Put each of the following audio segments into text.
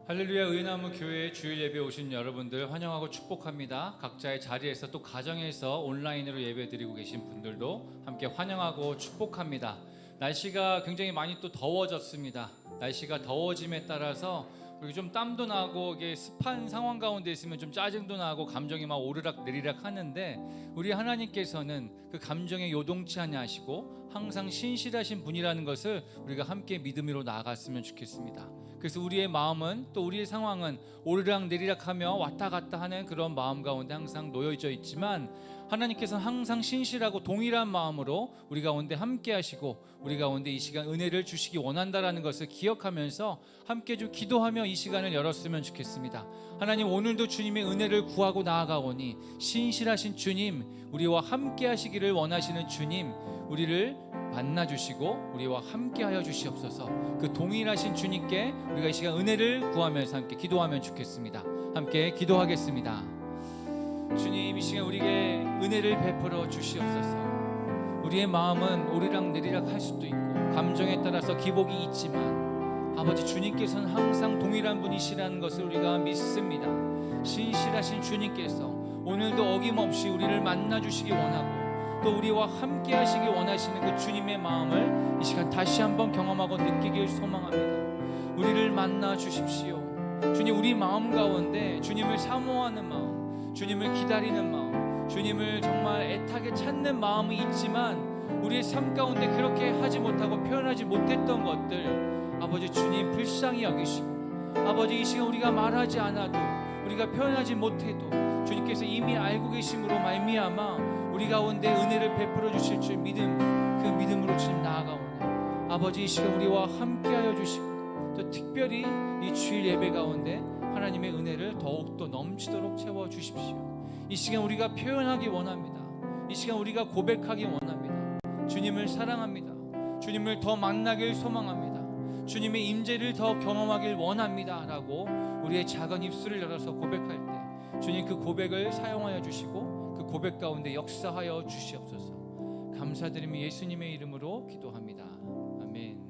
할렐루야 의나무 교회 주일 예배 오신 여러분들 환영하고 축복합니다. 각자의 자리에서 또 가정에서 온라인으로 예배 드리고 계신 분들도 함께 환영하고 축복합니다. 날씨가 굉장히 많이 또 더워졌습니다. 날씨가 더워짐에 따라서 우리 좀 땀도 나고 이게 습한 상황 가운데 있으면 좀 짜증도 나고 감정이 막 오르락 내리락 하는데 우리 하나님께서는 그 감정에 요동치 아니하시고 항상 신실하신 분이라는 것을 우리가 함께 믿음으로 나아갔으면 좋겠습니다. 그래서 우리의 마음은 또 우리의 상황은 오르락 내리락하며 왔다 갔다 하는 그런 마음 가운데 항상 놓여져 있지만 하나님께서는 항상 신실하고 동일한 마음으로 우리 가운데 함께 하시고 우리 가운데 이 시간 은혜를 주시기 원한다라는 것을 기억하면서 함께 좀 기도하며 이 시간을 열었으면 좋겠습니다. 하나님, 오늘도 주님의 은혜를 구하고 나아가오니 신실하신 주님, 우리와 함께 하시기를 원하시는 주님, 우리를 만나주시고 우리와 함께하여 주시옵소서. 그 동일하신 주님께 우리가 이 시간 은혜를 구하면서 함께 기도하면 좋겠습니다. 함께 기도하겠습니다. 주님, 이 시간 우리에게 은혜를 베풀어 주시옵소서. 우리의 마음은 오르락 내리락 할 수도 있고 감정에 따라서 기복이 있지만 아버지, 주님께서는 항상 동일한 분이시라는 것을 우리가 믿습니다. 신실하신 주님께서 오늘도 어김없이 우리를 만나주시기 원하고 또 우리와 함께 하시기 원하시는 그 주님의 마음을 이 시간 다시 한번 경험하고 느끼길 소망합니다. 우리를 만나 주십시오. 주님, 우리 마음 가운데 주님을 사모하는 마음, 주님을 기다리는 마음, 주님을 정말 애타게 찾는 마음이 있지만 우리의 삶 가운데 그렇게 하지 못하고 표현하지 못했던 것들, 아버지 주님 불쌍히 여기시고 아버지, 이 시간 우리가 말하지 않아도 우리가 표현하지 못해도 주님께서 이미 알고 계심으로 말미암아 우리 가운데 은혜를 베풀어 주실 줄 믿음, 그 믿음으로 주님 나아가오니 아버지, 이 시간 우리와 함께하여 주시고 또 특별히 이 주일 예배 가운데 하나님의 은혜를 더욱더 넘치도록 채워 주십시오. 이 시간 우리가 표현하기 원합니다. 이 시간 우리가 고백하기 원합니다. 주님을 사랑합니다. 주님을 더 만나길 소망합니다. 주님의 임재를 더 경험하길 원합니다 라고 우리의 작은 입술을 열어서 고백할 때 주님 그 고백을 사용하여 주시고 그 고백 가운데 역사하여 주시옵소서. 감사드리며 예수님의 이름으로 기도합니다. 아멘.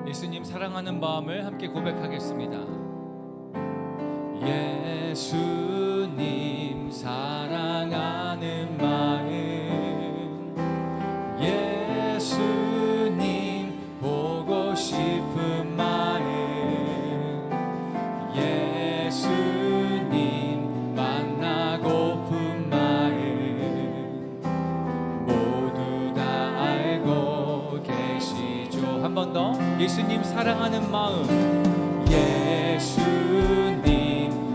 예수님 사랑하는 마음을 함께 고백하겠습니다. 예수님 사랑하는 마음, 예수님 보고 싶은 마음, 예수님 만나고픈 마음 모두 다 알고 계시죠. 한 번 더. 예수님 사랑하는 마음, 예수님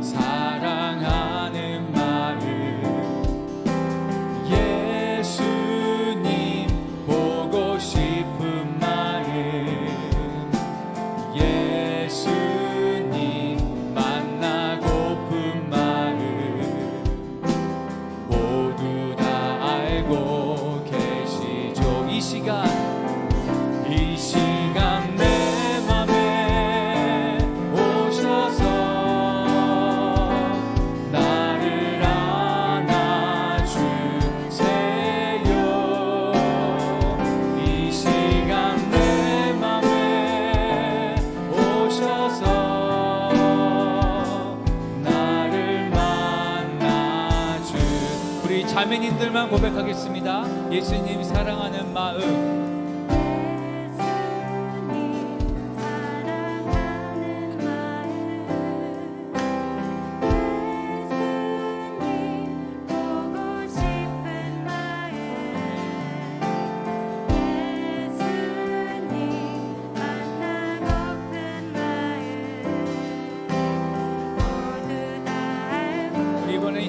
사랑하는 마음, 예수님 보고 싶은 마음, 예수님 만나고픈 마음 모두 다 알고 계시죠. 이 시간 내 맘에 오셔서 나를 안아주세요. 이 시간 내 맘에 오셔서 나를 만나주. 우리 자매님들만 고백하겠습니다. 예수님 사랑하는 마음,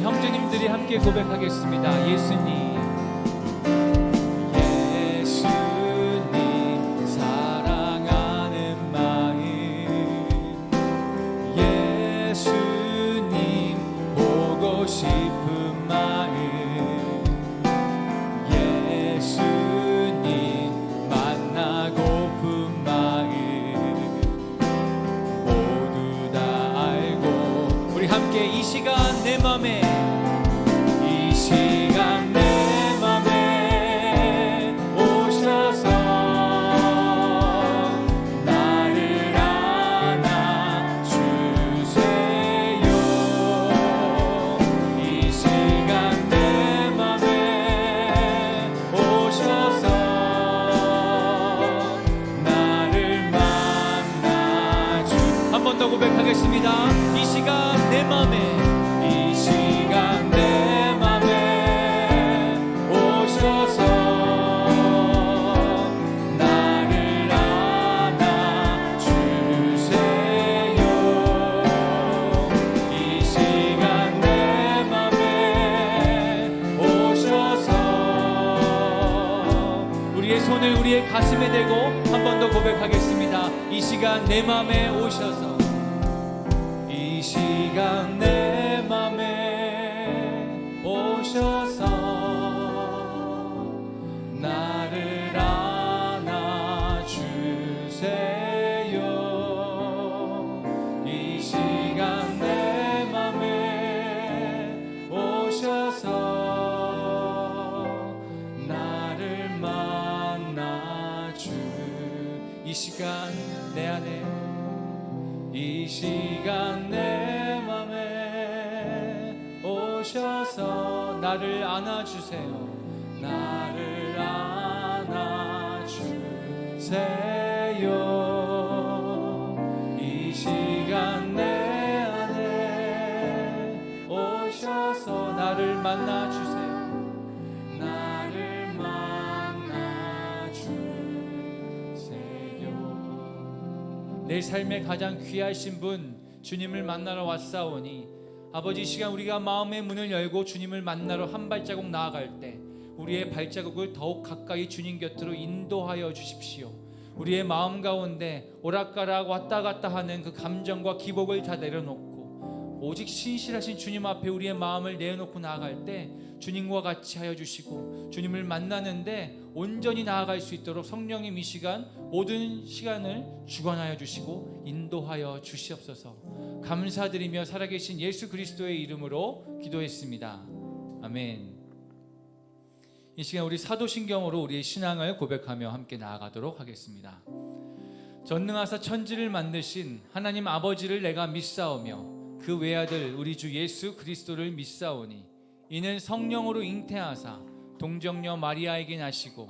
형제님들이 함께 고백하겠습니다. 예수님, 예수님 사랑하는 마음, 예수님 보고 싶은 마음, 예수님 만나고픈 마음 모두 다 알고. 우리 함께 이 시간 내 맘에, 이 시간 내 맘에 오셔서 나를 안아주세요. 이 시간 내 맘에 오셔서 나를 만나주. 한 번 더 고백하겠습니다. 이 시간 내 맘에, 이 시간 내 맘에 오셔서 나를 안아주세요. 이 시간 내 맘에 오셔서 우리의 손을 우리의 가슴에 대고 한 번 더 고백하겠습니다. 이 시간 내 맘에 오셔서, 이 시간 내 맘에 오셔서 나를 안아주세요. 이 시간 내 맘에 오셔서 나를 만나주. 이 시간 내 안에, 이 시간 내 맘에 오셔서 나를 안아주세요. 나를 안아주세요. 이 시간 내 안에 오셔서 나를 만나주세요. 나를 만나주세요. 내 삶에 가장 귀하신 분 주님을 만나러 왔사오니, 아버지, 이 시간 우리가 마음의 문을 열고 주님을 만나러 한 발자국 나아갈 때 우리의 발자국을 더욱 가까이 주님 곁으로 인도하여 주십시오. 우리의 마음 가운데 오락가락 왔다 갔다 하는 그 감정과 기복을 다 내려놓고 오직 신실하신 주님 앞에 우리의 마음을 내어놓고 나아갈 때 주님과 같이 하여 주시고, 주님을 만나는데 온전히 나아갈 수 있도록 성령님 이 시간 모든 시간을 주관하여 주시고 인도하여 주시옵소서. 감사드리며 살아계신 예수 그리스도의 이름으로 기도했습니다. 아멘. 이 시간 우리 사도신경으로 우리의 신앙을 고백하며 함께 나아가도록 하겠습니다. 전능하사 천지를 만드신 하나님 아버지를 내가 믿사오며 그 외아들 우리 주 예수 그리스도를 믿사오니, 이는 성령으로 잉태하사 동정녀 마리아에게 나시고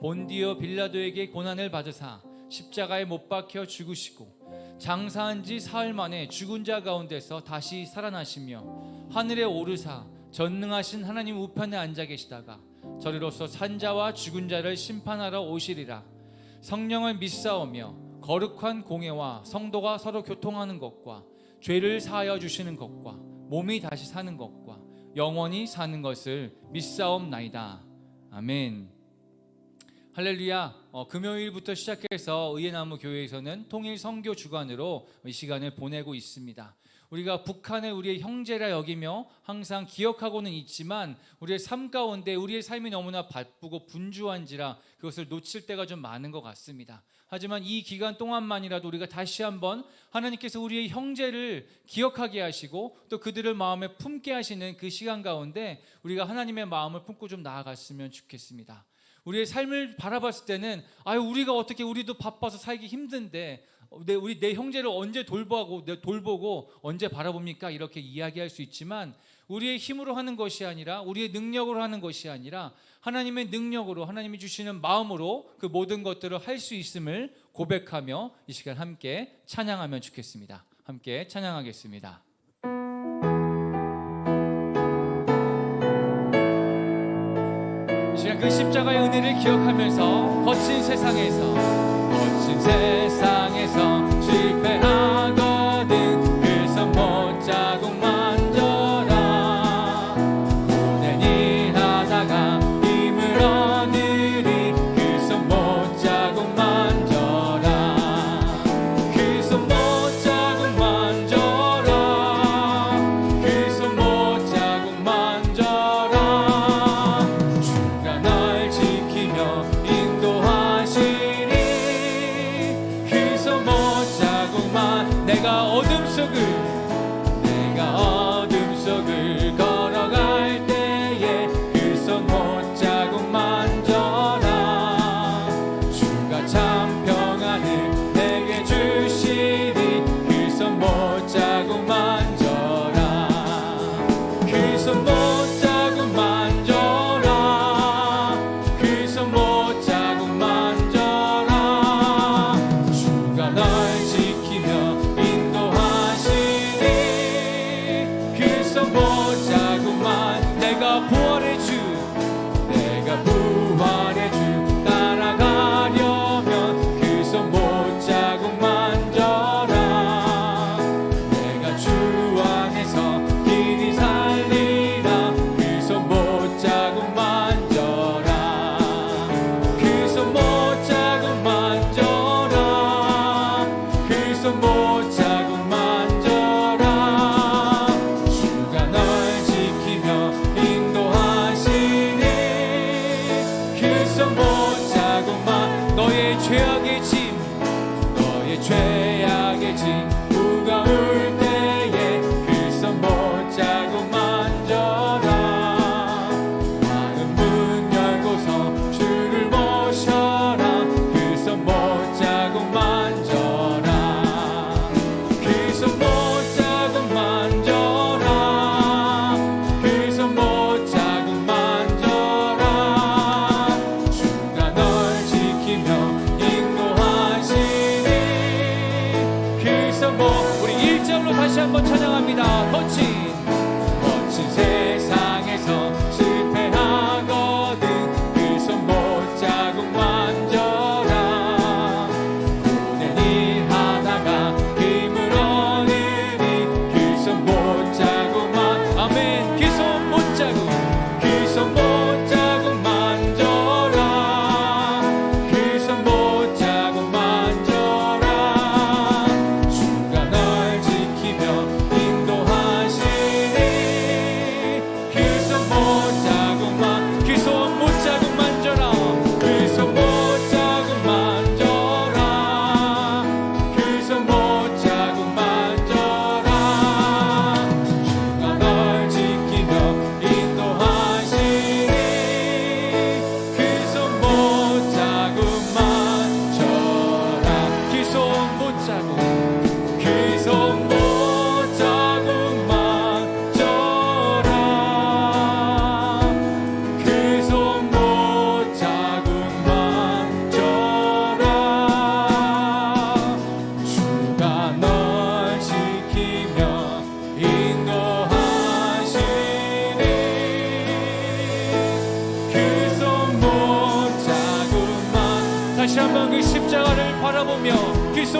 본디오 빌라도에게 고난을 받으사 십자가에 못 박혀 죽으시고 장사한 지 사흘 만에 죽은 자 가운데서 다시 살아나시며 하늘에 오르사 전능하신 하나님 우편에 앉아 계시다가 저리로서 산자와 죽은 자를 심판하러 오시리라. 성령을 믿사오며 거룩한 공예와 성도가 서로 교통하는 것과 죄를 사하여 주시는 것과 몸이 다시 사는 것과 영원히 사는 것을 믿사옵나이다. 아멘. 할렐루야. 금요일부터 시작해서 의예나무 교회에서는 통일 선교 주간으로 이 시간을 보내고 있습니다. 우리가 북한을 우리의 형제라 여기며 항상 기억하고는 있지만 우리의 삶 가운데 우리의 삶이 너무나 바쁘고 분주한지라 그것을 놓칠 때가 좀 많은 것 같습니다. 하지만 이 기간 동안만이라도 우리가 다시 한번 하나님께서 우리의 형제를 기억하게 하시고 또 그들을 마음에 품게 하시는 그 시간 가운데 우리가 하나님의 마음을 품고 좀 나아갔으면 좋겠습니다. 우리의 삶을 바라봤을 때는 우리가 어떻게, 우리도 바빠서 살기 힘든데 내 형제를 언제 돌보고 언제 바라봅니까? 이렇게 이야기할 수 있지만 우리의 힘으로 하는 것이 아니라, 우리의 능력으로 하는 것이 아니라 하나님의 능력으로, 하나님이 주시는 마음으로 그 모든 것들을 할 수 있음을 고백하며 이 시간 함께 찬양하면 좋겠습니다. 함께 찬양하겠습니다. 이 시간 그 십자가의 은혜를 기억하면서 거친 세상에서 실패하거든 그 손못자국 만져라. 고된 하다가 힘을 얻으리 그 손못자국 만져라. 그 손못자국 만져라. 그 손못자국 만져라. 주가 널 지키며 인도하시리. 그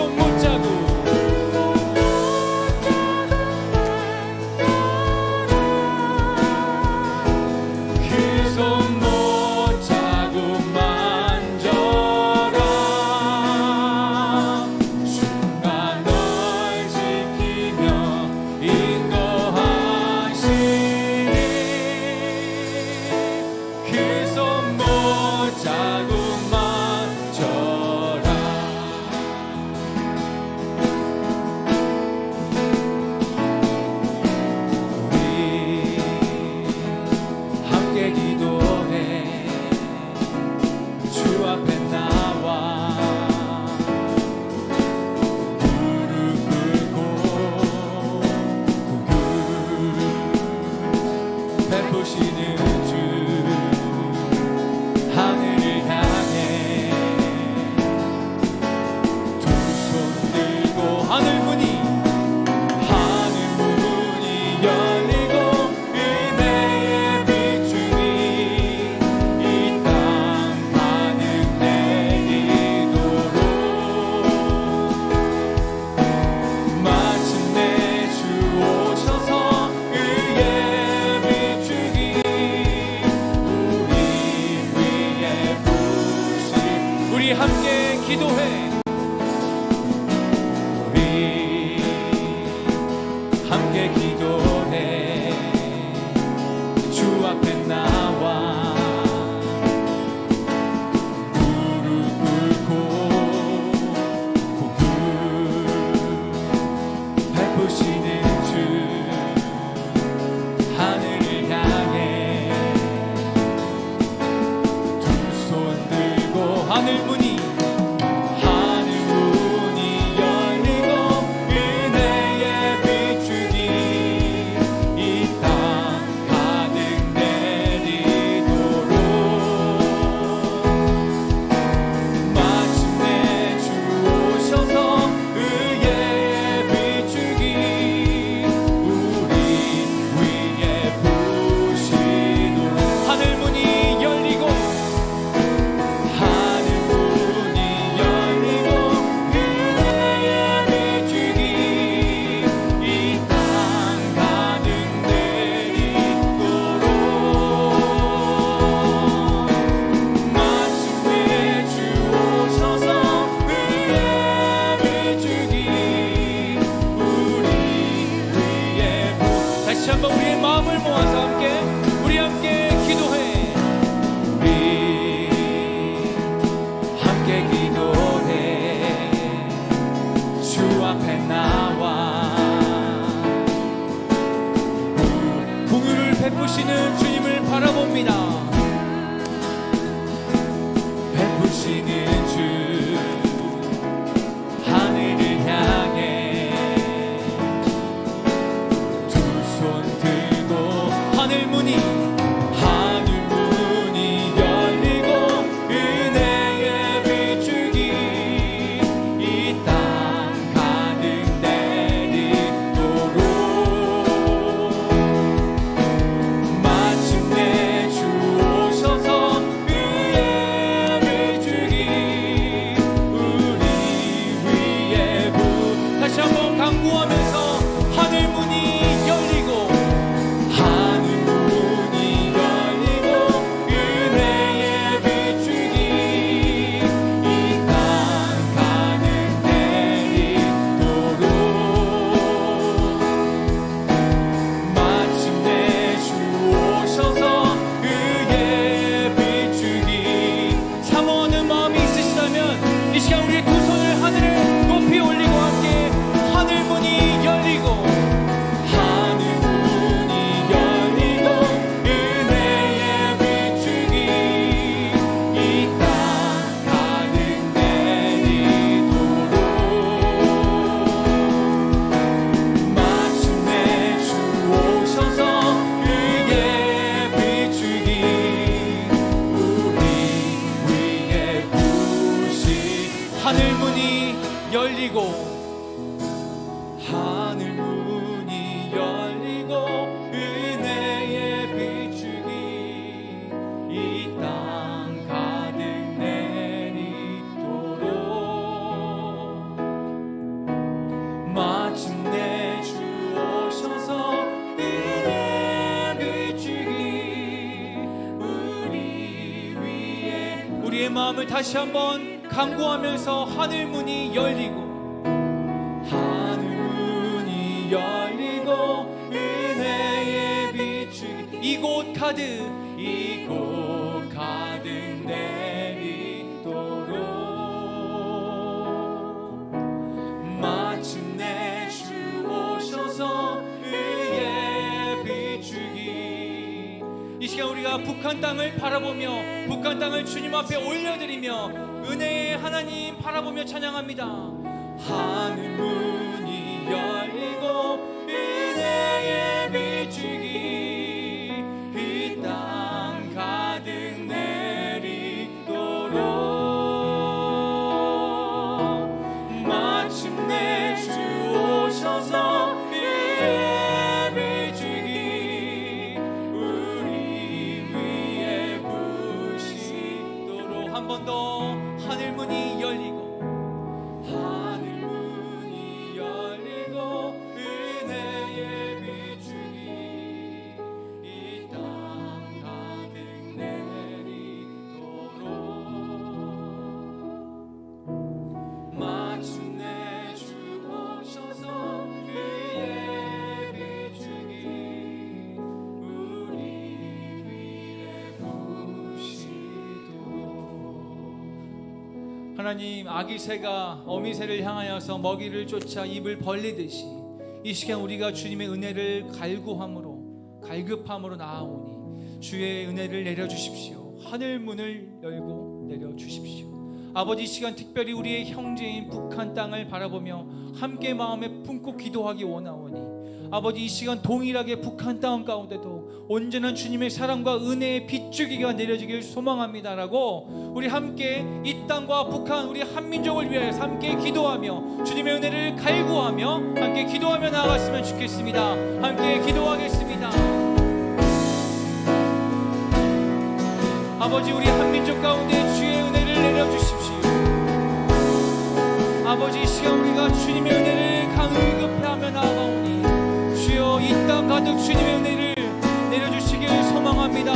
손 못 자고 함께 기도해. 우리 함께 기도해. 주 앞에 나와 무릎 꿇고 고개 베푸시는 주 하늘을 향해 두 손 들고 하늘 문이 한번 우리의 마음을 모아서 우리 함께 기도해. 우리 함께 기도해. 주 앞에 나와 긍휼을 베푸시는 주님을 바라봅니다. 베푸시는 주 하늘을 향해 하늘 문이 열리고 은혜의 비추기 이 땅 가득 내리도록 마침내 주 마음을 다시 한번 간구하면서 하늘 문이 열리고, 하늘 문이 열리고 은혜의 비추기 이곳 가득 내리도록 마침내 주 오셔서 의의 비추기. 이 시간 우리가 북한 땅을 바라보며 북한 땅을 주님 앞에 올려드리며 은혜의 하나님 바라보며 찬양합니다. 하늘 문이 열리고 은혜의 비추기 이 땅 가득 내리도록 마침내 주 오셔서 의의 비추기 우리 위에 부시도록. 한 번 더 하늘 문이 열리고 은혜의 비추기 이 땅 가득 내리도록 마침내 주 오셔서 의의 비추기 우리 위에 부시도록. 하나님, 아기 새가 어미 새를 향하여서 먹이를 쫓아 입을 벌리듯이 이 시간 우리가 주님의 은혜를 갈급함으로 나아오니 주의 은혜를 내려주십시오. 하늘 문을 열고 내려주십시오. 아버지, 이 시간 특별히 우리의 형제인 북한 땅을 바라보며 함께 마음에 품고 기도하기 원하오니 아버지, 이 시간 동일하게 북한 땅 가운데도 온전한 주님의 사랑과 은혜의 빗줄기가 내려지길 소망합니다라고 우리 함께 이 땅과 북한 우리 한민족을 위하여 함께 기도하며 주님의 은혜를 갈구하며 함께 기도하며 나아갔으면 좋겠습니다. 함께 기도하겠습니다. 아버지, 우리 한민족 가운데 주의 은혜를 내려주십시오. 아버지, 이 시간 우리가 주님의 은혜를 간급해하며 나아가오니 주여 이 땅 가득 주님의 은혜를 내려주시길 소망합니다.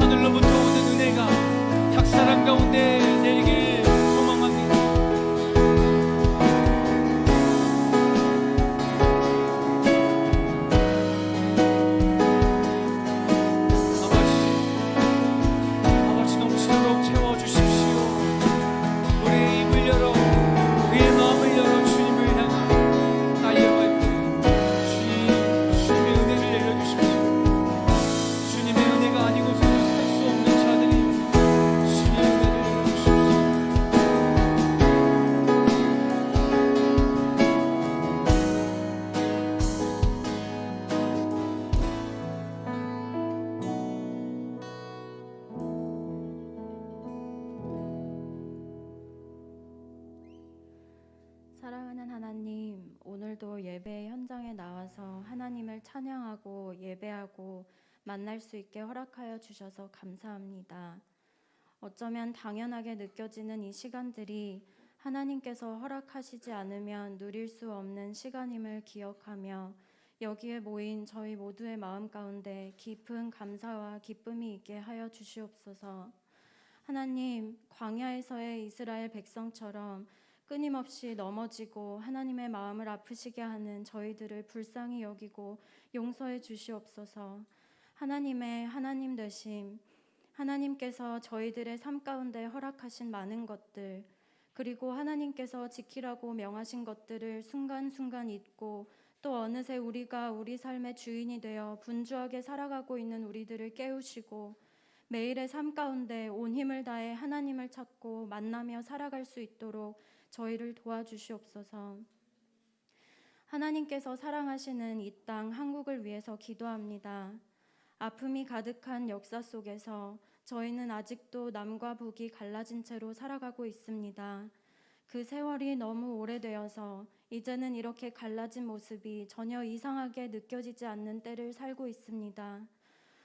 하늘로부터 오는 은혜가 각 사람 가운데 내리길 소망합니다. 아버지 넘치도록 채워주십시오. 우리의 입을 열어 우리의 마음을 열어 주님을 향하여 달려갈 때 주님의 은혜를 내려주십시오. 주님의 은혜가 아니고서는 살 수 없는 자들이 주님의 은혜를 내려주십시오. 사랑하는 하나님, 오늘도 예배 현장에 나와서 하나님을 찬양하고 예배하고 만날 수 있게 허락하여 주셔서 감사합니다. 어쩌면 당연하게 느껴지는 이 시간들이 하나님께서 허락하시지 않으면 누릴 수 없는 시간임을 기억하며 여기에 모인 저희 모두의 마음 가운데 깊은 감사와 기쁨이 있게 하여 주시옵소서. 하나님, 광야에서의 이스라엘 백성처럼 끊임없이 넘어지고 하나님의 마음을 아프시게 하는 저희들을 불쌍히 여기고 용서해 주시옵소서. 하나님의 하나님 되심, 하나님께서 저희들의 삶 가운데 허락하신 많은 것들, 그리고 하나님께서 지키라고 명하신 것들을 순간순간 잊고 또 어느새 우리가 우리 삶의 주인이 되어 분주하게 살아가고 있는 우리들을 깨우시고 매일의 삶 가운데 온 힘을 다해 하나님을 찾고 만나며 살아갈 수 있도록 저희를 도와주시옵소서. 하나님께서 사랑하시는 이 땅 한국을 위해서 기도합니다. 아픔이 가득한 역사 속에서 저희는 아직도 남과 북이 갈라진 채로 살아가고 있습니다. 그 세월이 너무 오래되어서 이제는 이렇게 갈라진 모습이 전혀 이상하게 느껴지지 않는 때를 살고 있습니다.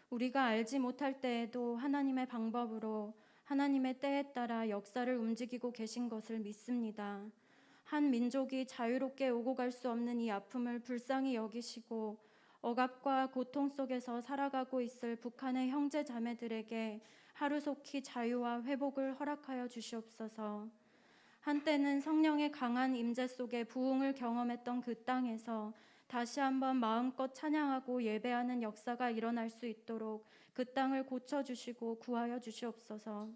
우리가 알지 못할 때에도 하나님의 방법으로 하나님의 때에 따라 역사를 움직이고 계신 것을 믿습니다. 한 민족이 자유롭게 오고 갈 수 없는 이 아픔을 불쌍히 여기시고 억압과 고통 속에서 살아가고 있을 북한의 형제 자매들에게 하루속히 자유와 회복을 허락하여 주시옵소서. 한때는 성령의 강한 임재 속에 부흥을 경험했던 그 땅에서 다시 한번 마음껏 찬양하고 예배하는 역사가 일어날 수 있도록 그 땅을 고쳐주시고 구하여 주시옵소서.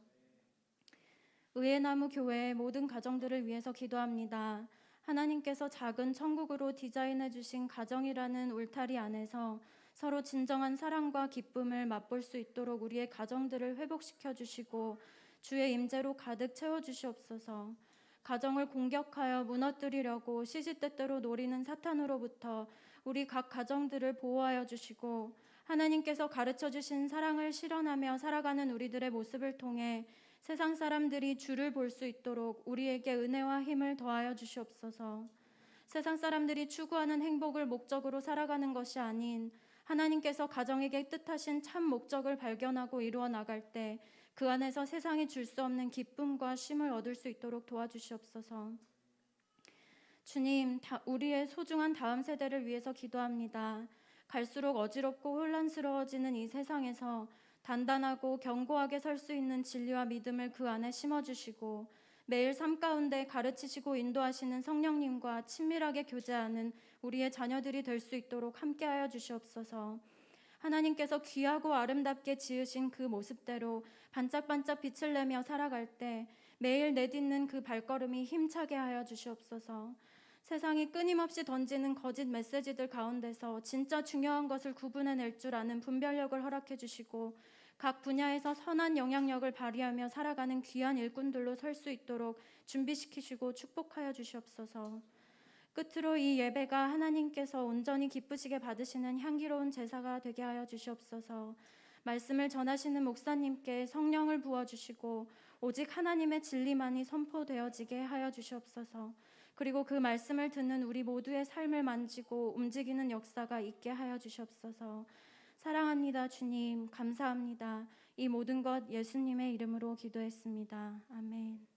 의회나무 교회의 모든 가정들을 위해서 기도합니다. 하나님께서 작은 천국으로 디자인해 주신 가정이라는 울타리 안에서 서로 진정한 사랑과 기쁨을 맛볼 수 있도록 우리의 가정들을 회복시켜 주시고 주의 임재로 가득 채워 주시옵소서. 가정을 공격하여 무너뜨리려고 시시때때로 노리는 사탄으로부터 우리 각 가정들을 보호하여 주시고 하나님께서 가르쳐 주신 사랑을 실현하며 살아가는 우리들의 모습을 통해 세상 사람들이 주를 볼 수 있도록 우리에게 은혜와 힘을 더하여 주시옵소서. 세상 사람들이 추구하는 행복을 목적으로 살아가는 것이 아닌 하나님께서 가정에게 뜻하신 참 목적을 발견하고 이루어 나갈 때 그 안에서 세상이 줄 수 없는 기쁨과 쉼을 얻을 수 있도록 도와주시옵소서. 주님, 우리의 소중한 다음 세대를 위해서 기도합니다. 갈수록 어지럽고 혼란스러워지는 이 세상에서 단단하고 견고하게 설 수 있는 진리와 믿음을 그 안에 심어주시고 매일 삶 가운데 가르치시고 인도하시는 성령님과 친밀하게 교제하는 우리의 자녀들이 될 수 있도록 함께하여 주시옵소서. 하나님께서 귀하고 아름답게 지으신 그 모습대로 반짝반짝 빛을 내며 살아갈 때 매일 내딛는 그 발걸음이 힘차게 하여 주시옵소서. 세상이 끊임없이 던지는 거짓 메시지들 가운데서 진짜 중요한 것을 구분해낼 줄 아는 분별력을 허락해 주시고 각 분야에서 선한 영향력을 발휘하며 살아가는 귀한 일꾼들로 설 수 있도록 준비시키시고 축복하여 주시옵소서. 끝으로 이 예배가 하나님께서 온전히 기쁘시게 받으시는 향기로운 제사가 되게 하여 주시옵소서. 말씀을 전하시는 목사님께 성령을 부어주시고 오직 하나님의 진리만이 선포되어지게 하여 주시옵소서. 그리고 그 말씀을 듣는 우리 모두의 삶을 만지고 움직이는 역사가 있게 하여 주시옵소서. 사랑합니다, 주님. 감사합니다. 이 모든 것 예수님의 이름으로 기도했습니다. 아멘.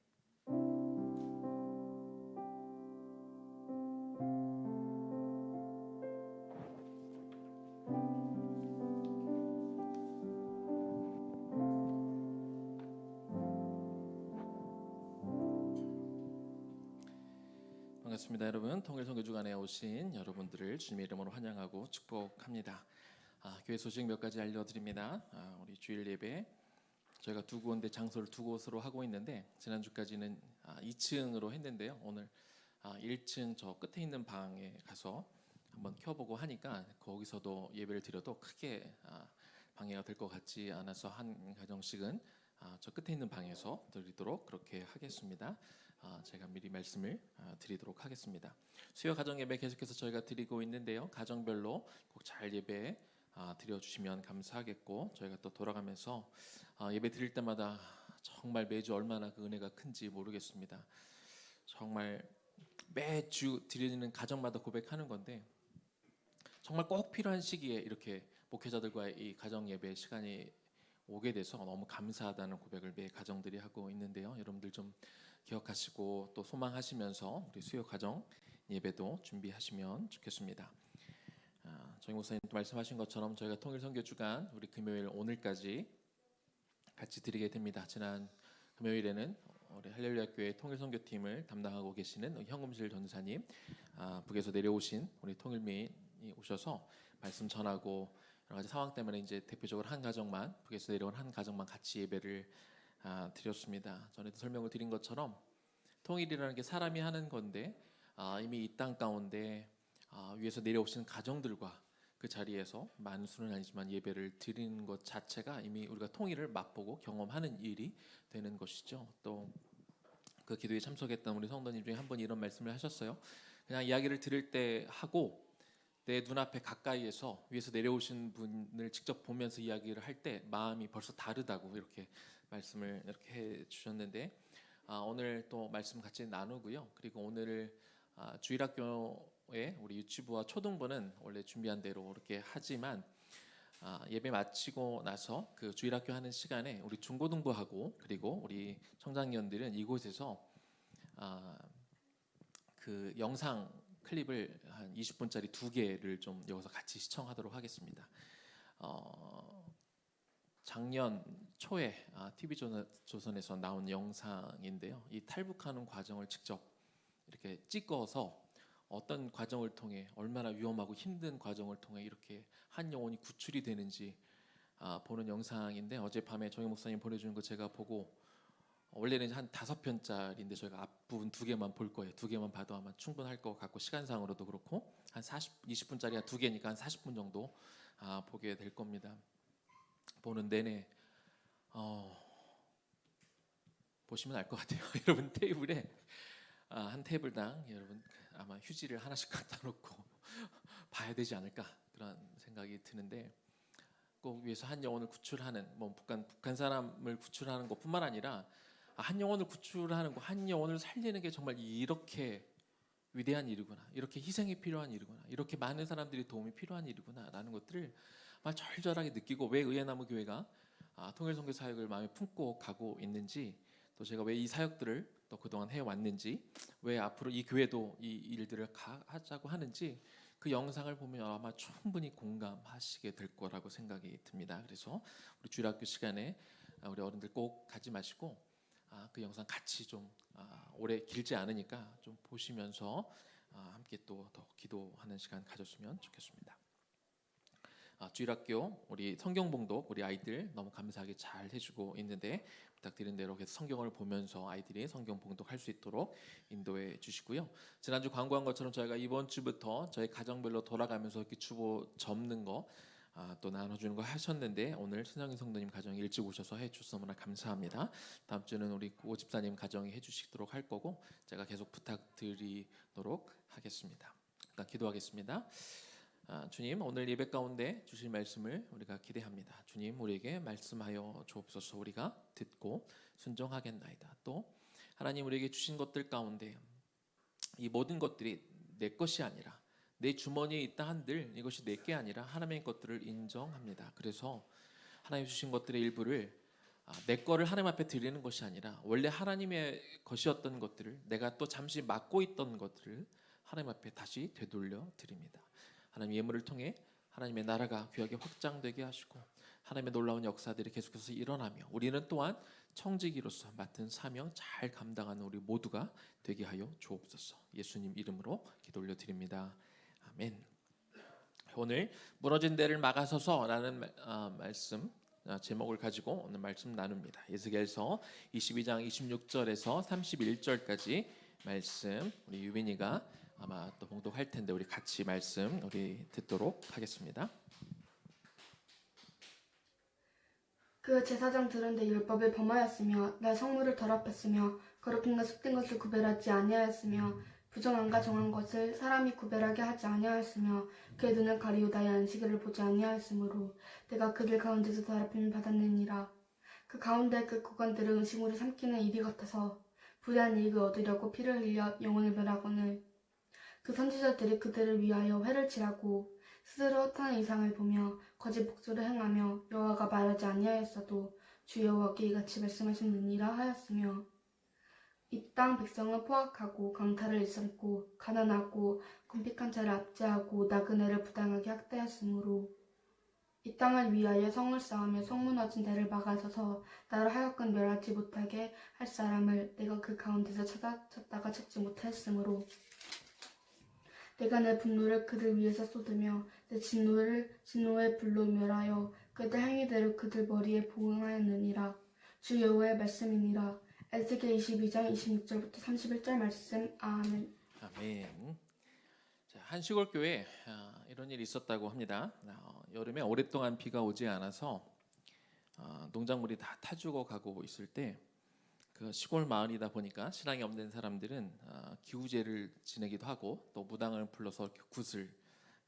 반갑습니다. 여러분, 통일선교주간에 오신 여러분들을 주님의 이름으로 환영하고 축복합니다. 교회 소식 몇 가지 알려드립니다. 우리 주일 예배 저희가 두 군데 장소를 두 곳으로 하고 있는데 지난주까지는 2층으로 했는데요. 오늘 1층 저 끝에 있는 방에 가서 한번 켜보고 하니까 거기서도 예배를 드려도 크게 방해가 될 것 같지 않아서 한 가정씩은 저 끝에 있는 방에서 드리도록 그렇게 하겠습니다. 제가 미리 말씀을 드리도록 하겠습니다. 수요 가정 예배 계속해서 저희가 드리고 있는데요. 가정별로 꼭 잘 예배 드려주시면 감사하겠고 저희가 또 돌아가면서 예배 드릴 때마다 정말 매주 얼마나 그 은혜가 큰지 모르겠습니다. 정말 매주 드리는 가정마다 고백하는 건데 정말 꼭 필요한 시기에 이렇게 목회자들과의 이 가정 예배 시간이 오게 돼서 너무 감사하다는 고백을 매 가정들이 하고 있는데요. 여러분들 좀 기억하시고 또 소망하시면서 우리 수요 가정 예배도 준비하시면 좋겠습니다. 정희 목사님 말씀하신 것처럼 저희가 통일선교 주간 우리 금요일 오늘까지 같이 드리게 됩니다. 지난 금요일에는 우리 할렐루야 교회 통일선교팀을 담당하고 계시는 현금실 전사님, 북에서 내려오신 우리 통일민이 오셔서 말씀 전하고 여러 가지 상황 때문에 이제 대표적으로 한 가정만 북에서 내려온 한 가정만 같이 예배를 드렸습니다. 전에도 설명을 드린 것처럼 통일이라는 게 사람이 하는 건데 이미 이 땅 가운데 위에서 내려오시는 가정들과 그 자리에서 만수는 아니지만 예배를 드리는 것 자체가 이미 우리가 통일을 맛보고 경험하는 일이 되는 것이죠. 또 그 기도에 참석했던 우리 성도님 중에 한 분이 이런 말씀을 하셨어요. 그냥 이야기를 들을 때 하고 내 눈앞에 가까이에서 위에서 내려오신 분을 직접 보면서 이야기를 할 때 마음이 벌써 다르다고 이렇게 말씀을 이렇게 해주셨는데 오늘 또 말씀 같이 나누고요. 그리고 오늘 주일학교에 우리 유치부와 초등부는 원래 준비한 대로 이렇게 하지만 예배 마치고 나서 그 주일학교 하는 시간에 우리 중고등부하고 그리고 우리 청장년들은 이곳에서 그 영상 클립을 한 20분짜리 2개를 좀 여기서 같이 시청하도록 하겠습니다. 작년 초에 TV 조선에서 나온 영상인데요. 이 탈북하는 과정을 직접 이렇게 찍어서 어떤 과정을 통해 얼마나 위험하고 힘든 과정을 통해 이렇게 한 영혼이 구출이 되는지 보는 영상인데, 어젯밤에 정희 목사님 보내주는 거 제가 보고 원래는 한 5편짜리인데 저희가 앞부분 2개만 볼 거예요. 2개만 봐도 아마 충분할 것 같고, 시간상으로도 그렇고 한 20분짜리가 2개니까 한 40분 정도 보게 될 겁니다. 보는 내내 보시면 알 것 같아요. 여러분 테이블에 한 테이블당 여러분 아마 휴지를 하나씩 갖다 놓고 봐야 되지 않을까, 그런 생각이 드는데, 꼭 위해서 한 영혼을 구출하는, 뭐 북한 사람을 구출하는 것뿐만 아니라 한 영혼을 구출하는 거, 한 영혼을 살리는 게 정말 이렇게 위대한 일이구나, 이렇게 희생이 필요한 일이구나, 이렇게 많은 사람들이 도움이 필요한 일이구나라는 것들을 정말 절절하게 느끼고, 왜 의예나무 교회가 통일선교 사역을 마음에 품고 가고 있는지, 또 제가 왜 이 사역들을 또 그동안 해왔는지, 왜 앞으로 이 교회도 이 일들을 하자고 하는지, 그 영상을 보면 아마 충분히 공감하시게 될 거라고 생각이 듭니다. 그래서 우리 주일학교 시간에 우리 어른들 꼭 가지 마시고 그 영상 같이 좀 오래 길지 않으니까 좀 보시면서 함께 또 더 기도하는 시간 가졌으면 좋겠습니다. 주일학교 우리 성경 봉독 우리 아이들 너무 감사하게 잘 해주고 있는데, 부탁드린 대로 계속 성경을 보면서 아이들이 성경 봉독할 수 있도록 인도해 주시고요. 지난주 광고한 것처럼 저희가 이번 주부터 저희 가정별로 돌아가면서 이렇게 주보 접는 거 또 나눠주는 거 하셨는데, 오늘 신영희 성도님 가정에 일찍 오셔서 해주셔서 너무나 감사합니다. 다음 주는 우리 오 집사님 가정이 해주시도록 할 거고, 제가 계속 부탁드리도록 하겠습니다. 일단 기도하겠습니다. 주님, 오늘 예배 가운데 주실 말씀을 우리가 기대합니다. 주님, 우리에게 말씀하여 주옵소서. 우리가 듣고 순종하겠나이다. 또 하나님, 우리에게 주신 것들 가운데 이 모든 것들이 내 것이 아니라, 내 주머니에 있다 한들 이것이 내게 아니라 하나님의 것들을 인정합니다. 그래서 하나님 주신 것들의 일부를 내 거를 하나님 앞에 드리는 것이 아니라, 원래 하나님의 것이었던 것들을, 내가 또 잠시 맡고 있던 것들을 하나님 앞에 다시 되돌려 드립니다. 하나님, 예물을 통해 하나님의 나라가 귀하게 확장되게 하시고, 하나님의 놀라운 역사들이 계속해서 일어나며, 우리는 또한 청지기로서 맡은 사명 잘 감당하는 우리 모두가 되게 하여 주옵소서. 예수님 이름으로 기도 올려드립니다. 아멘. 오늘 무너진 데를 막아서서라는 말씀 제목을 가지고 오늘 말씀 나눕니다. 에스겔서 22장 26절에서 31절까지 말씀 우리 유빈이가 아마 또 봉독할 텐데, 우리 같이 말씀 우리 듣도록 하겠습니다. 그 제사장들은 내 율법을 범하였으며 내 성물을 더럽혔으며 거룩한과 습된 것을 구별하지 아니하였으며 부정한과 정한 것을 사람이 구별하게 하지 아니하였으며 그의 눈을 가리우다의 안식일을 보지 아니하였으므로 내가 그들 가운데서 더럽힘을 받았느니라. 그 가운데 그 구간들을 음식물을 삼키는 이리 같아서 부대한 이익을 얻으려고 피를 흘려 영혼을 멸하거늘 그 선지자들이 그들을 위하여 회를 치라고 스스로 허탄한 이상을 보며 거짓 복수를 행하며 여호와가 말하지 아니하였어도 주 여호와께 이같이 말씀하셨느니라 하였으며, 이 땅 백성은 포악하고 강탈을 일삼고 가난하고 궁핍한 자를 압제하고 나그네를 부당하게 학대하였으므로 이 땅을 위하여 성을 쌓으며 성 무너진 데를 막아서서 나를 하여금 멸하지 못하게 할 사람을 내가 그 가운데서 찾다가 찾지 못하였으므로 내가 내 분노를 그들 위에서 쏟으며 내 진노의 불로 멸하여 그들 행위대로 그들 머리에 보응하였느니라. 주 여호와의 말씀이니라. 에스겔 22장 26절부터 31절 말씀. 아멘. 아멘. 자, 한 시골 교회에 이런 일이 있었다고 합니다. 여름에 오랫동안 비가 오지 않아서 농작물이 다 타 죽어가고 있을 때, 그 시골 마을이다 보니까 신앙이 없는 사람들은 기우제를 지내기도 하고 또 무당을 불러서 굿을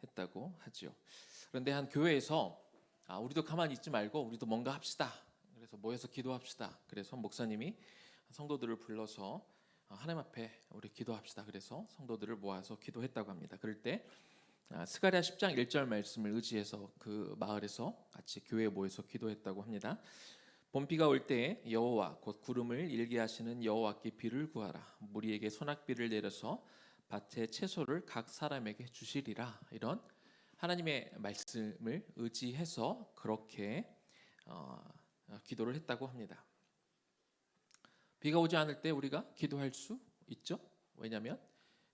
했다고 하지요. 그런데 한 교회에서 우리도 가만히 있지 말고 우리도 뭔가 합시다. 그래서 모여서 기도합시다. 그래서 목사님이 성도들을 불러서 하나님 앞에 우리 기도합시다. 그래서 성도들을 모아서 기도했다고 합니다. 그럴 때 스가랴 10장 1절 말씀을 의지해서 그 마을에서 같이 교회에 모여서 기도했다고 합니다. 봄비가 올 때에 여호와 곧 구름을 일게 하시는 여호와께 비를 구하라. 무리에게 소낙비를 내려서 밭의 채소를 각 사람에게 주시리라. 이런 하나님의 말씀을 의지해서 그렇게 기도를 했다고 합니다. 비가 오지 않을 때 우리가 기도할 수 있죠. 왜냐하면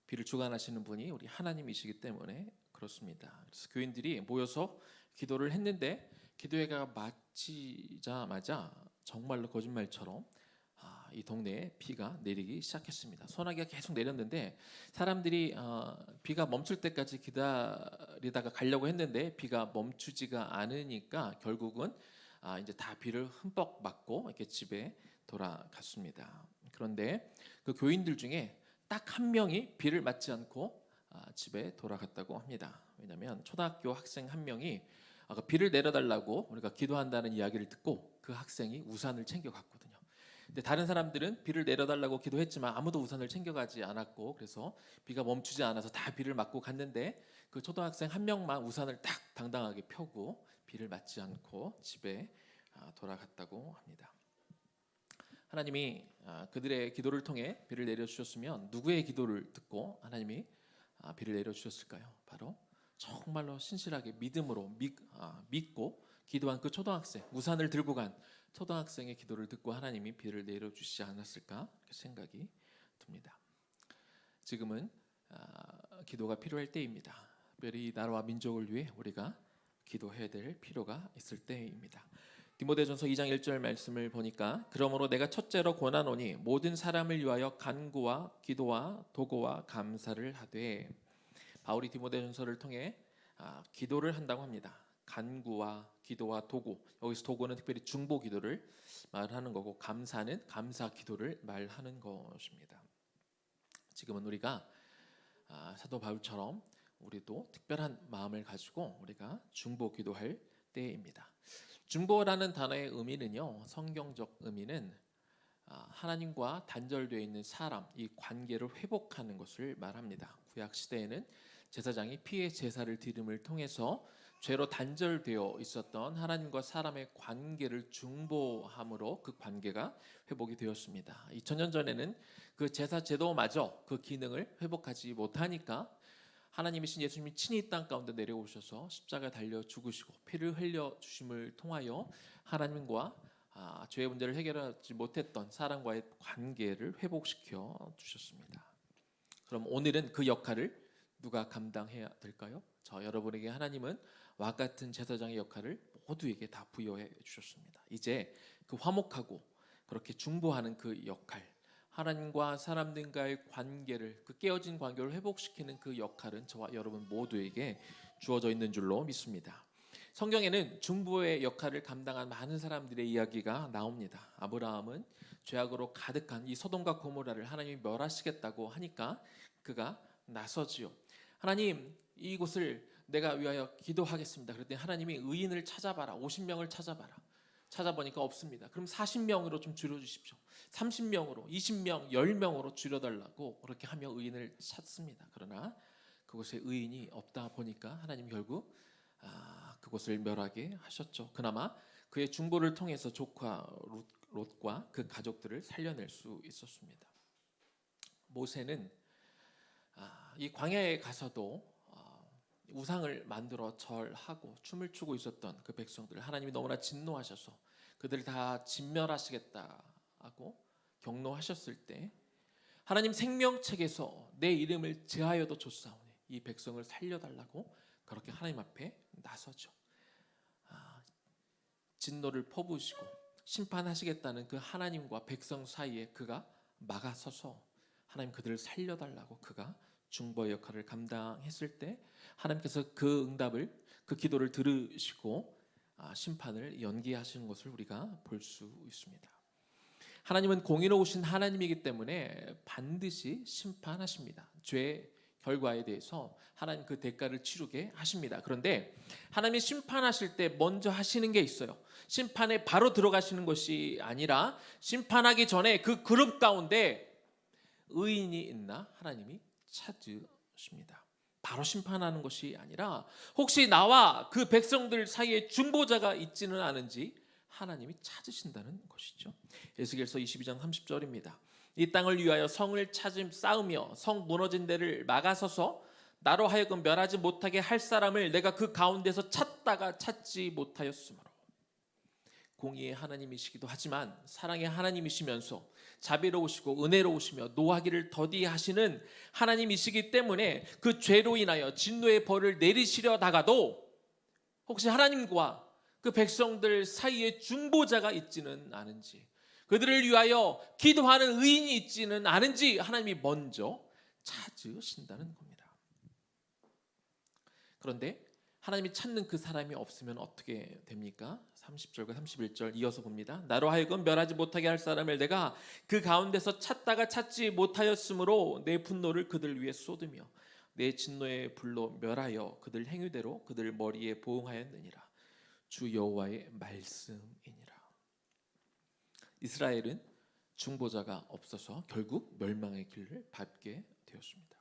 비를 주관하시는 분이 우리 하나님이시기 때문에 그렇습니다. 그래서 교인들이 모여서 기도를 했는데 기도회가 마치자마자 정말로 거짓말처럼 이 동네에 비가 내리기 시작했습니다. 소나기가 계속 내렸는데 사람들이 비가 멈출 때까지 기다리다가 가려고 했는데 비가 멈추지가 않으니까 결국은 이제 다 비를 흠뻑 맞고 이렇게 집에 돌아갔습니다. 그런데 그 교인들 중에 딱 한 명이 비를 맞지 않고 집에 돌아갔다고 합니다. 왜냐하면 초등학교 학생 한 명이 그 비를 내려달라고 우리가 기도한다는 이야기를 듣고 그 학생이 우산을 챙겨갔거든요. 근데 다른 사람들은 비를 내려달라고 기도했지만 아무도 우산을 챙겨가지 않았고 그래서 비가 멈추지 않아서 다 비를 맞고 갔는데 그 초등학생 한 명만 우산을 딱 당당하게 펴고 비를 맞지 않고 집에 돌아갔다고 합니다. 하나님이 그들의 기도를 통해 비를 내려주셨으면 누구의 기도를 듣고 하나님이 비를 내려주셨을까요? 바로 정말로 신실하게 믿음으로 믿고 기도한 그 초등학생, 우산을 들고 간 초등학생의 기도를 듣고 하나님이 비를 내려주시지 않았을까 생각이 듭니다. 지금은 기도가 필요할 때입니다. 특별히 이 나라와 민족을 위해 우리가 기도해야 될 필요가 있을 때입니다. 디모데전서 2장 1절 말씀을 보니까 그러므로 내가 첫째로 권하노니 모든 사람을 위하여 간구와 기도와 도고와 감사를 하되 바울이 디모데전서를 통해 기도를 한다고 합니다. 간구와 기도와 도고, 여기서 도고는 특별히 중보 기도를 말하는 거고 감사는 감사 기도를 말하는 것입니다. 지금은 우리가 사도 바울처럼 우리도 특별한 마음을 가지고 우리가 중보 기도할 때입니다. 중보라는 단어의 의미는요, 성경적 의미는 하나님과 단절되어 있는 사람, 이 관계를 회복하는 것을 말합니다. 구약 시대에는 제사장이 피의 제사를 드림을 통해서 죄로 단절되어 있었던 하나님과 사람의 관계를 중보함으로 그 관계가 회복이 되었습니다. 2000년 전에는 그 제사 제도마저 그 기능을 회복하지 못하니까 하나님이신 예수님이 친히 이 땅 가운데 내려오셔서 십자가에 달려 죽으시고 피를 흘려 주심을 통하여 하나님과 죄의 문제를 해결하지 못했던 사람과의 관계를 회복시켜 주셨습니다. 그럼 오늘은 그 역할을 누가 감당해야 될까요? 저 여러분에게 하나님은 와 같은 제사장의 역할을 모두에게 다 부여해 주셨습니다. 이제 그 화목하고 그렇게 중보하는 그 역할, 하나님과 사람들과의 관계를, 그 깨어진 관계를 회복시키는 그 역할은 저와 여러분 모두에게 주어져 있는 줄로 믿습니다. 성경에는 중보의 역할을 감당한 많은 사람들의 이야기가 나옵니다. 아브라함은 죄악으로 가득한 이 소돔과 고모라를 하나님이 멸하시겠다고 하니까 그가 나서지요. 하나님, 이곳을 내가 위하여 기도하겠습니다. 그랬더니 하나님이 의인을 찾아봐라. 50명을 찾아봐라. 찾아보니까 없습니다. 그럼 40명으로 좀 줄여주십시오. 30명으로, 20명, 10명으로 줄여달라고 그렇게 하며 의인을 찾습니다. 그러나 그곳에 의인이 없다 보니까 하나님 결국 그곳을 멸하게 하셨죠. 그나마 그의 중보를 통해서 조카 롯과 그 가족들을 살려낼 수 있었습니다. 모세는 이 광야에 가서도 우상을 만들어 절하고 춤을 추고 있었던 그 백성들, 하나님이 너무나 진노하셔서 그들을 다 진멸하시겠다고 경노하셨을 때 하나님 생명책에서 내 이름을 제하여도 줬사오니 이 백성을 살려달라고 그렇게 하나님 앞에 나서죠. 진노를 퍼부으시고 심판하시겠다는 그 하나님과 백성 사이에 그가 막아서서 하나님 그들을 살려달라고 그가 중보의 역할을 감당했을 때 하나님께서 그 응답을, 그 기도를 들으시고 심판을 연기하시는 것을 우리가 볼 수 있습니다. 하나님은 공의로우신 하나님이기 때문에 반드시 심판하십니다. 죄의 결과에 대해서 하나님 그 대가를 치르게 하십니다. 그런데 하나님이 심판하실 때 먼저 하시는 게 있어요. 심판에 바로 들어가시는 것이 아니라 심판하기 전에 그 그룹 가운데 의인이 있나 하나님이 찾으십니다. 바로 심판하는 것이 아니라 혹시 나와 그 백성들 사이에 중보자가 있지는 않은지 하나님이 찾으신다는 것이죠. 에스겔서 22장 30절입니다. 이 땅을 위하여 성을 쌓으며 성 무너진 데를 막아서서 나로 하여금 멸하지 못하게 할 사람을 내가 그 가운데서 찾다가 찾지 못하였으므로. 공의의 하나님이시기도 하지만 사랑의 하나님이시면서 자비로우시고 은혜로우시며 노하기를 더디하시는 하나님이시기 때문에 그 죄로 인하여 진노의 벌을 내리시려다가도 혹시 하나님과 그 백성들 사이에 중보자가 있지는 않은지, 그들을 위하여 기도하는 의인이 있지는 않은지 하나님이 먼저 찾으신다는 겁니다. 그런데 하나님이 찾는 그 사람이 없으면 어떻게 됩니까? 30절과 31절 이어서 봅니다. 나로 하여금 멸하지 못하게 할 사람을 내가 그 가운데서 찾다가 찾지 못하였으므로 내 분노를 그들 위에 쏟으며 내 진노의 불로 멸하여 그들 행위대로 그들 머리에 보응하였느니라. 주 여호와의 말씀이니라. 이스라엘은 중보자가 없어서 결국 멸망의 길을 밟게 되었습니다.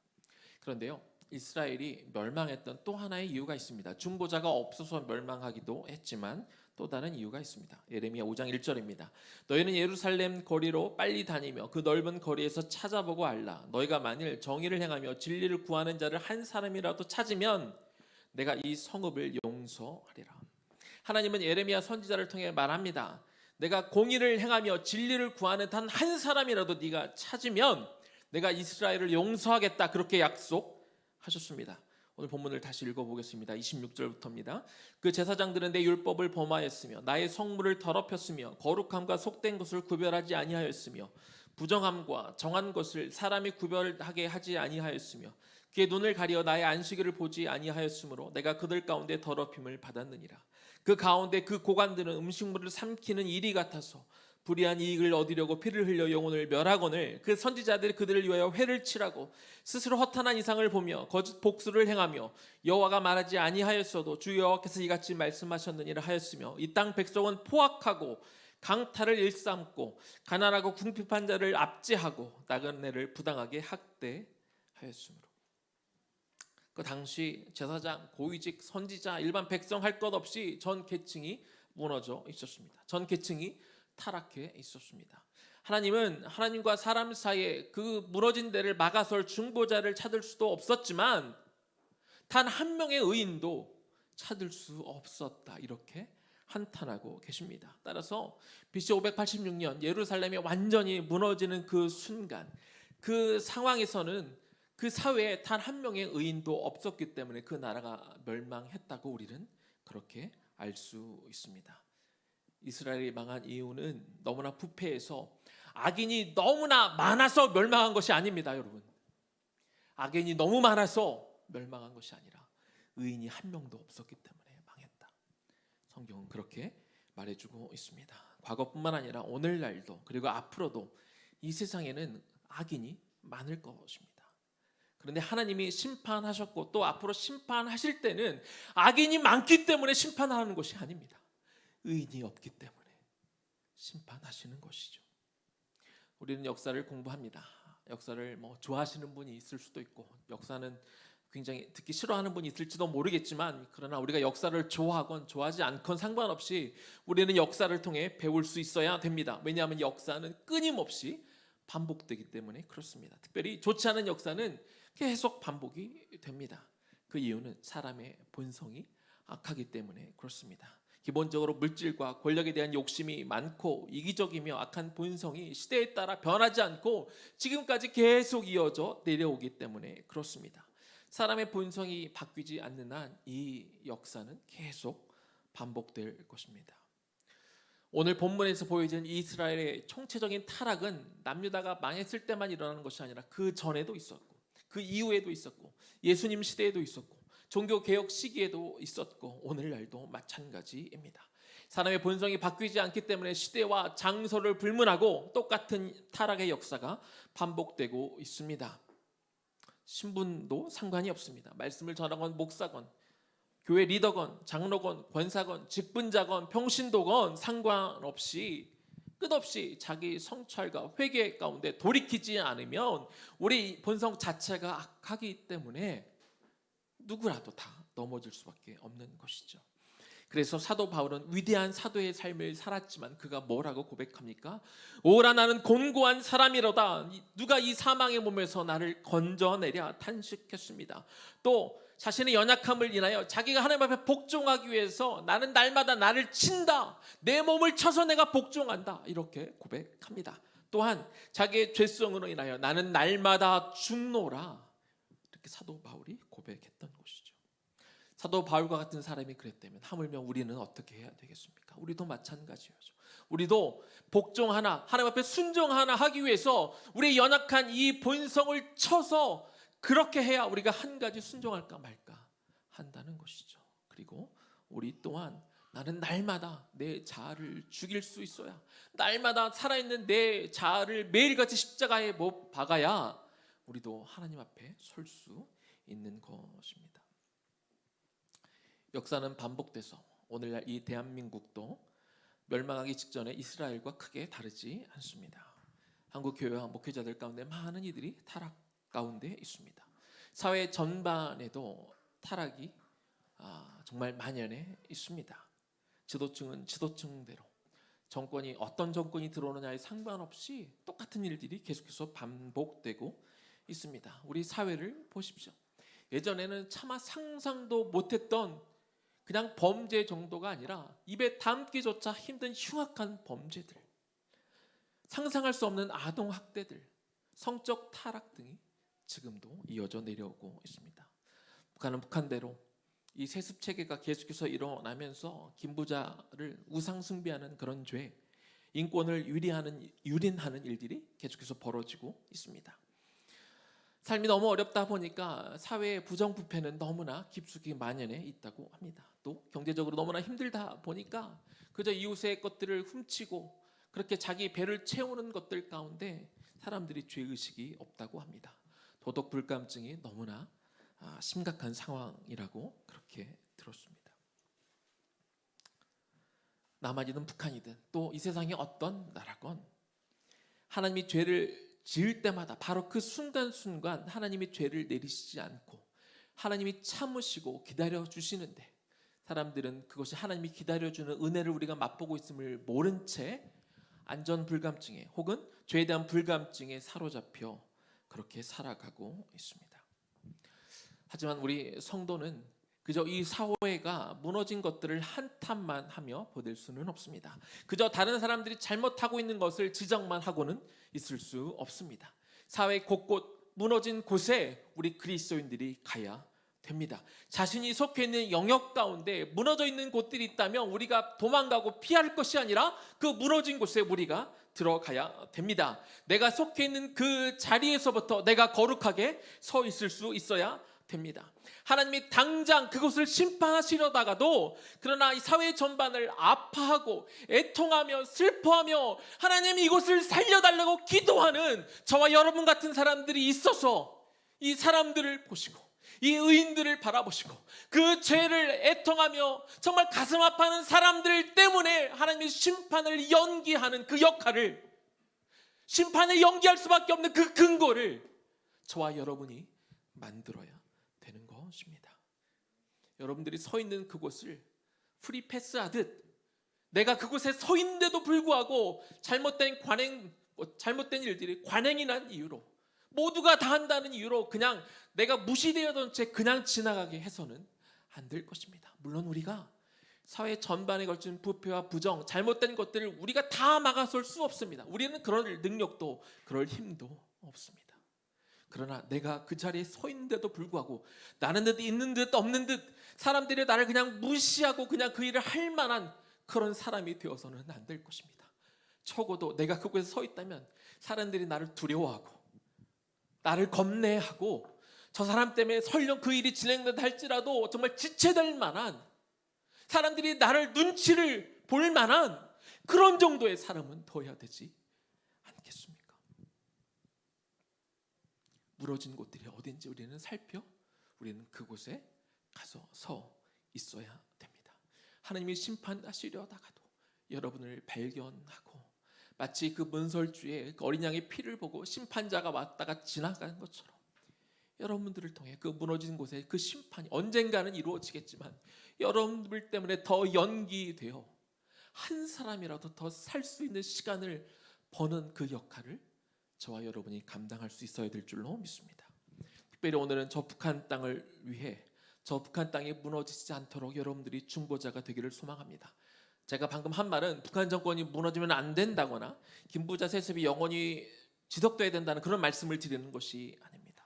그런데요, 이스라엘이 멸망했던 또 하나의 이유가 있습니다. 중보자가 없어서 멸망하기도 했지만 또 다른 이유가 있습니다. 예레미야 5장 1절입니다. 너희는 예루살렘 거리로 빨리 다니며 그 넓은 거리에서 찾아보고 알라. 너희가 만일 정의를 행하며 진리를 구하는 자를 한 사람이라도 찾으면 내가 이 성읍을 용서하리라. 하나님은 예레미야 선지자를 통해 말합니다. 내가 공의를 행하며 진리를 구하는 단 한 사람이라도 네가 찾으면 내가 이스라엘을 용서하겠다, 그렇게 약속하셨습니다. 오늘 본문을 다시 읽어보겠습니다. 26절부터입니다. 그 제사장들은 내 율법을 범하였으며 나의 성물을 더럽혔으며 거룩함과 속된 것을 구별하지 아니하였으며 부정함과 정한 것을 사람이 구별하게 하지 아니하였으며 그의 눈을 가리어 나의 안식일을 보지 아니하였으므로 내가 그들 가운데 더럽힘을 받았느니라. 그 가운데 그 고관들은 음식물을 삼키는 이리 같아서 불의한 이익을 얻으려고 피를 흘려 영혼을 멸하거늘 그 선지자들이 그들을 위하여 회를 치라고 스스로 허탄한 이상을 보며 거짓 복수를 행하며 여호와가 말하지 아니하였어도 주 여호와께서 이같이 말씀하셨느니라 하였으며 이 땅 백성은 포악하고 강탈을 일삼고 가난하고 궁핍한 자를 압제하고 나그네를 부당하게 학대하였으므로. 그 당시 제사장, 고위직, 선지자, 일반 백성 할 것 없이 전 계층이 무너져 있었습니다. 전 계층이 타락해 있었습니다. 하나님은 하나님과 사람 사이에 그 무너진 데를 막아설 중보자를 찾을 수도 없었지만 단 한 명의 의인도 찾을 수 없었다, 이렇게 한탄하고 계십니다. 따라서 BC 586년 예루살렘이 완전히 무너지는 그 순간, 그 상황에서는 그 사회에 단 한 명의 의인도 없었기 때문에 그 나라가 멸망했다고 우리는 그렇게 알 수 있습니다. 이스라엘이 망한 이유는 너무나 부패해서 악인이 너무나 많아서 멸망한 것이 아닙니다, 여러분. 악인이 너무 많아서 멸망한 것이 아니라 의인이 한 명도 없었기 때문에 망했다. 성경은 그렇게 말해주고 있습니다. 과거뿐만 아니라 오늘날도 그리고 앞으로도 이 세상에는 악인이 많을 것입니다. 그런데 하나님이 심판하셨고 또 앞으로 심판하실 때는 악인이 많기 때문에 심판하는 것이 아닙니다. 의인이 없기 때문에 심판하시는 것이죠. 우리는 역사를 공부합니다. 역사를 좋아하시는 분이 있을 수도 있고 역사는 굉장히 듣기 싫어하는 분이 있을지도 모르겠지만, 그러나 우리가 역사를 좋아하건 좋아하지 않건 상관없이 우리는 역사를 통해 배울 수 있어야 됩니다. 왜냐하면 역사는 끊임없이 반복되기 때문에 그렇습니다. 특별히 좋지 않은 역사는 계속 반복이 됩니다. 그 이유는 사람의 본성이 악하기 때문에 그렇습니다. 기본적으로 물질과 권력에 대한 욕심이 많고 이기적이며 악한 본성이 시대에 따라 변하지 않고 지금까지 계속 이어져 내려오기 때문에 그렇습니다. 사람의 본성이 바뀌지 않는 한 이 역사는 계속 반복될 것입니다. 오늘 본문에서 보여진 이스라엘의 총체적인 타락은 남유다가 망했을 때만 일어나는 것이 아니라 그 전에도 있었고 그 이후에도 있었고 예수님 시대에도 있었고 종교개혁 시기에도 있었고 오늘날도 마찬가지입니다. 사람의 본성이 바뀌지 않기 때문에 시대와 장소를 불문하고 똑같은 타락의 역사가 반복되고 있습니다. 신분도 상관이 없습니다. 말씀을 전하건 목사건 교회 리더건 장로건 권사건 직분자건 평신도건 상관없이 끝없이 자기 성찰과 회개 가운데 돌이키지 않으면 우리 본성 자체가 악하기 때문에 누구라도 다 넘어질 수밖에 없는 것이죠. 그래서 사도 바울은 위대한 사도의 삶을 살았지만 그가 뭐라고 고백합니까? 오라 나는 곤고한 사람이로다. 누가 이 사망의 몸에서 나를 건져내랴 탄식했습니다. 또 자신의 연약함을 인하여 자기가 하나님 앞에 복종하기 위해서 나는 날마다 나를 친다. 내 몸을 쳐서 내가 복종한다. 이렇게 고백합니다. 또한 자기의 죄성으로 인하여 나는 날마다 죽노라. 이렇게 사도 바울이 고백했던 것이죠. 사도 바울과 같은 사람이 그랬다면 하물며 우리는 어떻게 해야 되겠습니까? 우리도 마찬가지죠. 우리도 복종하나 하나님 앞에 순종하나 하기 위해서 우리의 연약한 이 본성을 쳐서 그렇게 해야 우리가 한 가지 순종할까 말까 한다는 것이죠. 그리고 우리 또한 나는 날마다 내 자아를 죽일 수 있어야, 날마다 살아있는 내 자아를 매일같이 십자가에 못 박아야 우리도 하나님 앞에 설 수 있는 것입니다. 역사는 반복돼서 오늘날 이 대한민국도 멸망하기 직전에 이스라엘과 크게 다르지 않습니다. 한국 교회와 목회자들 가운데 많은 이들이 타락 가운데 있습니다. 사회 전반에도 타락이 정말 만연해 있습니다. 지도층은 지도층대로 정권이 어떤 정권이 들어오느냐에 상관없이 똑같은 일들이 계속해서 반복되고 있습니다. 우리 사회를 보십시오. 예전에는 차마 상상도 못했던 그냥 범죄 정도가 아니라 입에 담기조차 힘든 흉악한 범죄들, 상상할 수 없는 아동 학대들, 성적 타락 등이 지금도 이어져 내려오고 있습니다. 북한은 북한대로 이 세습 체계가 계속해서 일어나면서 김부자를 우상숭배하는 그런 죄, 인권을 유린하는 일들이 계속해서 벌어지고 있습니다. 삶이 너무 어렵다 보니까 사회의 부정부패는 너무나 깊숙이 만연해 있다고 합니다. 또 경제적으로 너무나 힘들다 보니까 그저 이웃의 것들을 훔치고 그렇게 자기 배를 채우는 것들 가운데 사람들이 죄의식이 없다고 합니다. 도덕 불감증이 너무나 심각한 상황이라고 그렇게 들었습니다. 남한이든 북한이든 또 이 세상의 어떤 나라건 하나님이 죄를 지을 때마다 바로 그 순간순간 하나님이 죄를 내리시지 않고 하나님이 참으시고 기다려주시는데 사람들은 그것이 하나님이 기다려주는 은혜를 우리가 맛보고 있음을 모른 채 안전불감증에 혹은 죄에 대한 불감증에 사로잡혀 그렇게 살아가고 있습니다. 하지만 우리 성도는 그저 이 사회가 무너진 것들을 한탄만 하며 보낼 수는 없습니다. 그저 다른 사람들이 잘못하고 있는 것을 지적만 하고는 있을 수 없습니다. 사회 곳곳 무너진 곳에 우리 그리스도인들이 가야 됩니다. 자신이 속해 있는 영역 가운데 무너져 있는 곳들이 있다면 우리가 도망가고 피할 것이 아니라 그 무너진 곳에 우리가 들어가야 됩니다. 내가 속해 있는 그 자리에서부터 내가 거룩하게 서 있을 수 있어야 됩니다. 하나님이 당장 그것을 심판하시려다가도 그러나 이 사회 전반을 아파하고 애통하며 슬퍼하며 하나님 이곳을 살려달라고 기도하는 저와 여러분 같은 사람들이 있어서 이 사람들을 보시고 이 의인들을 바라보시고 그 죄를 애통하며 정말 가슴 아파하는 사람들 때문에 하나님의 심판을 연기하는 그 역할을, 심판을 연기할 수밖에 없는 그 근거를 저와 여러분이 만들어야 되는 것입니다. 여러분들이 서 있는 그곳을 프리 패스하듯 내가 그곳에 서 있는데도 불구하고 잘못된 일들이 관행이 난 이유로 모두가 다 한다는 이유로 그냥 내가 무시되었던 채 그냥 지나가게 해서는 안 될 것입니다. 물론 우리가 사회 전반에 걸친 부패와 부정, 잘못된 것들을 우리가 다 막아설 수 없습니다. 우리는 그럴 능력도 그럴 힘도 없습니다. 그러나 내가 그 자리에 서 있는데도 불구하고 나는 듯 있는 듯 없는 듯 사람들이 나를 그냥 무시하고 그냥 그 일을 할 만한 그런 사람이 되어서는 안 될 것입니다. 적어도 내가 그곳에 서 있다면 사람들이 나를 두려워하고 나를 겁내하고 저 사람 때문에 설령 그 일이 진행된다 할지라도 정말 지체될 만한, 사람들이 나를 눈치를 볼 만한 그런 정도의 사람은 둬야 되지 않겠습니까? 무너진 곳들이 어딘지 우리는 살펴 우리는 그곳에 가서 서 있어야 됩니다. 하나님이 심판하시려다가도 여러분을 발견하고 마치 그 문설주에 그 어린 양의 피를 보고 심판자가 왔다가 지나가는 것처럼 여러분들을 통해 그 무너진 곳에 그 심판이 언젠가는 이루어지겠지만 여러분들 때문에 더 연기되어 한 사람이라도 더 살 수 있는 시간을 버는 그 역할을 저와 여러분이 감당할 수 있어야 될 줄로 믿습니다. 특별히 오늘은 저 북한 땅을 위해 저 북한 땅이 무너지지 않도록 여러분들이 중보자가 되기를 소망합니다. 제가 방금 한 말은 북한 정권이 무너지면 안 된다거나 김부자 세습이 영원히 지속돼야 된다는 그런 말씀을 드리는 것이 아닙니다.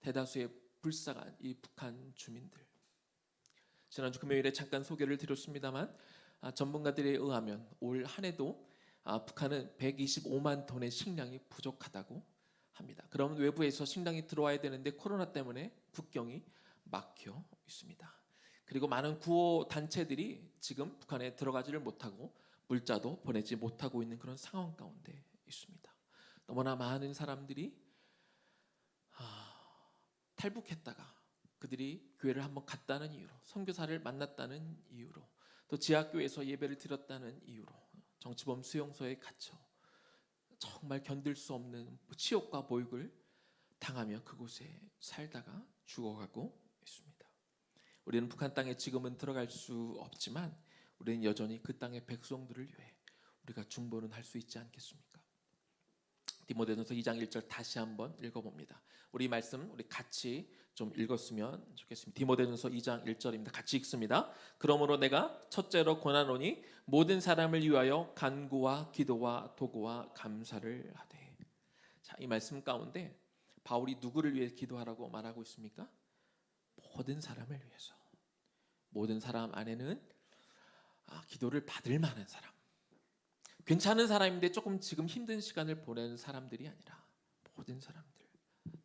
대다수의 불쌍한 이 북한 주민들, 지난주 금요일에 잠깐 소개를 드렸습니다만 전문가들에 의하면 올 한 해도 북한은 125만 톤의 식량이 부족하다고 합니다. 그럼 외부에서 식량이 들어와야 되는데 코로나 때문에 국경이 막혀 있습니다. 그리고 많은 구호 단체들이 지금 북한에 들어가지를 못하고 물자도 보내지 못하고 있는 그런 상황 가운데 있습니다. 너무나 많은 사람들이 탈북했다가 그들이 교회를 한번 갔다는 이유로, 선교사를 만났다는 이유로, 또 지하교회에서 예배를 드렸다는 이유로 정치범 수용소에 갇혀 정말 견딜 수 없는 치욕과 모욕을 당하며 그곳에 살다가 죽어가고 있습니다. 우리는 북한 땅에 지금은 들어갈 수 없지만 우리는 여전히 그 땅의 백성들을 위해 우리가 중보는 할 수 있지 않겠습니까? 디모데전서 2장 1절 다시 한번 읽어봅니다. 우리 말씀 우리 같이 좀 읽었으면 좋겠습니다. 디모데전서 2장 1절입니다. 같이 읽습니다. 그러므로 내가 첫째로 권하노니 모든 사람을 위하여 간구와 기도와 도구와 감사를 하되. 자, 이 말씀 가운데 바울이 누구를 위해 기도하라고 말하고 있습니까? 모든 사람을 위해서. 모든 사람 안에는 기도를 받을 만한 사람, 괜찮은 사람인데 조금 지금 힘든 시간을 보내는 사람들이 아니라 모든 사람들,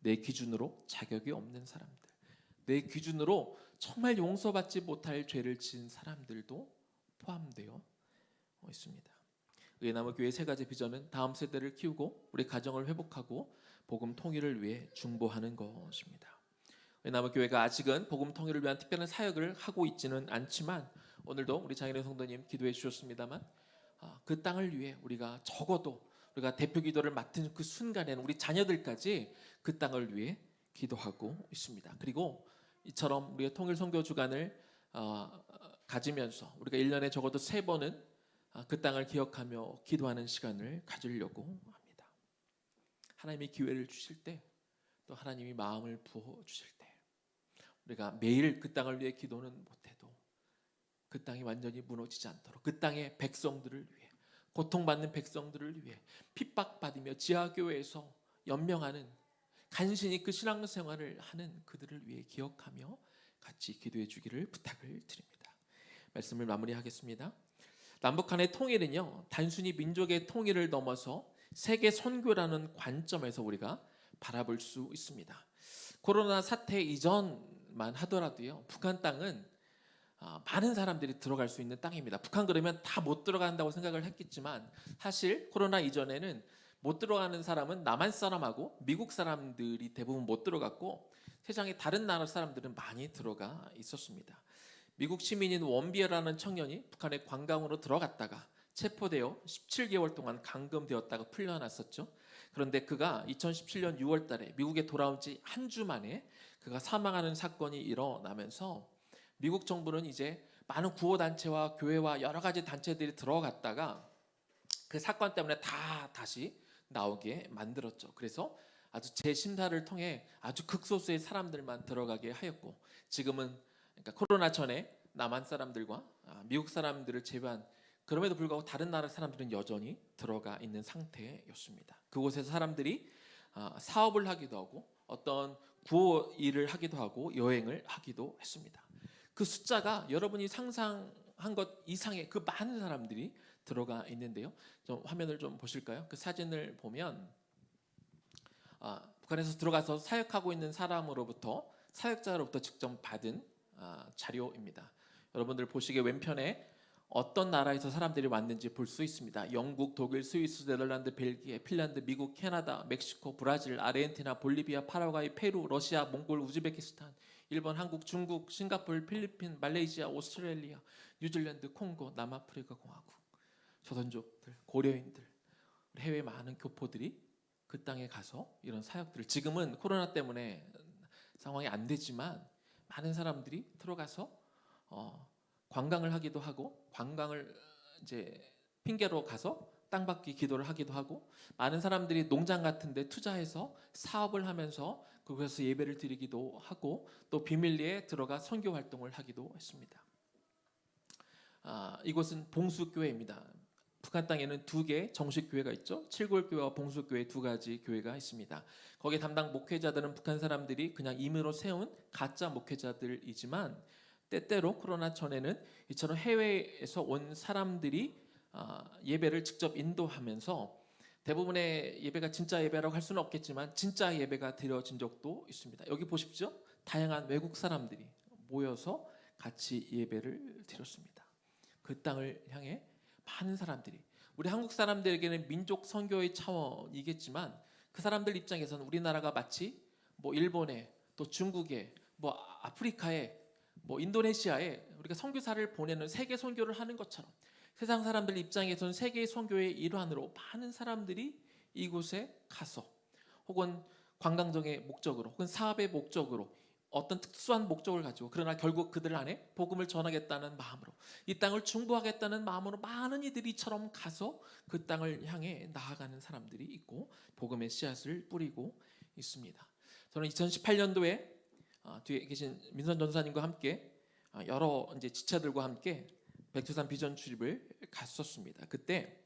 내 기준으로 자격이 없는 사람들, 내 기준으로 정말 용서받지 못할 죄를 지은 사람들도 포함되어 있습니다. 의나무 교회 세 가지 비전은 다음 세대를 키우고 우리 가정을 회복하고 복음 통일을 위해 중보하는 것입니다. 의나무 교회가 아직은 복음 통일을 위한 특별한 사역을 하고 있지는 않지만 오늘도 우리 장인의 성도님 기도해 주셨습니다만 그 땅을 위해 우리가 적어도 우리가 대표 기도를 맡은 그 순간에는 우리 자녀들까지 그 땅을 위해 기도하고 있습니다. 그리고 이처럼 우리가 통일 선교 주간을 가지면서 우리가 1년에 적어도 3번은 그 땅을 기억하며 기도하는 시간을 가지려고 합니다. 하나님이 기회를 주실 때, 또 하나님이 마음을 부어 주실 때 우리가 매일 그 땅을 위해 기도는 못해도 그 땅이 완전히 무너지지 않도록 그 땅의 백성들을 위해, 고통받는 백성들을 위해, 핍박받으며 지하교회에서 연명하는, 간신히 그 신앙생활을 하는 그들을 위해 기억하며 같이 기도해 주기를 부탁을 드립니다. 말씀을 마무리하겠습니다. 남북한의 통일은요, 단순히 민족의 통일을 넘어서 세계 선교라는 관점에서 우리가 바라볼 수 있습니다. 코로나 사태 이전만 하더라도요, 북한 땅은 많은 사람들이 들어갈 수 있는 땅입니다. 북한 그러면 다 못 들어간다고 생각을 했겠지만 사실 코로나 이전에는 못 들어가는 사람은 남한 사람하고 미국 사람들이 대부분 못 들어갔고 세상의 다른 나라 사람들은 많이 들어가 있었습니다. 미국 시민인 원비어라는 청년이 북한에 관광으로 들어갔다가 체포되어 17개월 동안 감금되었다가 풀려났었죠. 그런데 그가 2017년 6월 달에 미국에 돌아온 지 한 주 만에 그가 사망하는 사건이 일어나면서 미국 정부는 이제 많은 구호단체와 교회와 여러 가지 단체들이 들어갔다가 그 사건 때문에 다 다시 나오게 만들었죠. 그래서 아주 재심사를 통해 아주 극소수의 사람들만 들어가게 하였고, 지금은 그러니까 코로나 전에 남한 사람들과 미국 사람들을 제외한, 그럼에도 불구하고 다른 나라 사람들은 여전히 들어가 있는 상태였습니다. 그곳에서 사람들이 사업을 하기도 하고 어떤 구호 일을 하기도 하고 여행을 하기도 했습니다. 그 숫자가 여러분이 상상한 것 이상의 그 많은 사람들이 들어가 있는데요. 좀 화면을 좀 보실까요? 그 사진을 보면 북한에서 들어가서 사역하고 있는 사람으로부터, 사역자로부터 직접 받은 자료입니다. 여러분들 보시기에 왼편에 어떤 나라에서 사람들이 왔는지 볼 수 있습니다. 영국, 독일, 스위스, 네덜란드, 벨기에, 핀란드, 미국, 캐나다, 멕시코, 브라질, 아르헨티나, 볼리비아, 파라과이, 페루, 러시아, 몽골, 우즈베키스탄, 일본, 한국, 중국, 싱가포르, 필리핀, 말레이시아, 오스트레일리아, 뉴질랜드, 콩고, 남아프리카 공화국, 조선족들, 고려인들, 해외 많은 교포들이 그 땅에 가서 이런 사역들을, 지금은 코로나 때문에 상황이 안 되지만 많은 사람들이 들어가서 관광을 하기도 하고 관광을 이제 핑계로 가서 땅받기 기도를 하기도 하고 많은 사람들이 농장 같은 데 투자해서 사업을 하면서 그곳에서 예배를 드리기도 하고 또 비밀리에 들어가 선교 활동을 하기도 했습니다. 이곳은 봉수교회입니다. 북한 땅에는 2개 정식 교회가 있죠. 칠골교회와 봉수교회 2가지 교회가 있습니다. 거기 담당 목회자들은 북한 사람들이 그냥 임의로 세운 가짜 목회자들이지만 때때로 코로나 전에는 이처럼 해외에서 온 사람들이 예배를 직접 인도하면서 대부분의 예배가 진짜 예배라고 할 수는 없겠지만 진짜 예배가 드려진 적도 있습니다. 여기 보십시오. 다양한 외국 사람들이 모여서 같이 예배를 드렸습니다. 그 땅을 향해 많은 사람들이 우리 한국 사람들에게는 민족 선교의 차원이겠지만 그 사람들 입장에서는 우리나라가 마치 뭐 일본에 또 중국에 뭐 아프리카에 뭐 인도네시아에 우리가 선교사를 보내는 세계 선교를 하는 것처럼 세상 사람들 입장에서는 세계 선교의 일환으로 많은 사람들이 이곳에 가서 혹은 관광정의 목적으로 혹은 사업의 목적으로 어떤 특수한 목적을 가지고 그러나 결국 그들 안에 복음을 전하겠다는 마음으로 이 땅을 중보하겠다는 마음으로 많은 이들이 이처럼 가서 그 땅을 향해 나아가는 사람들이 있고 복음의 씨앗을 뿌리고 있습니다. 저는 2018년도에 뒤에 계신 민선 전사님과 함께 여러 이제 지체들과 함께 백두산 비전 출입을 갔었습니다. 그때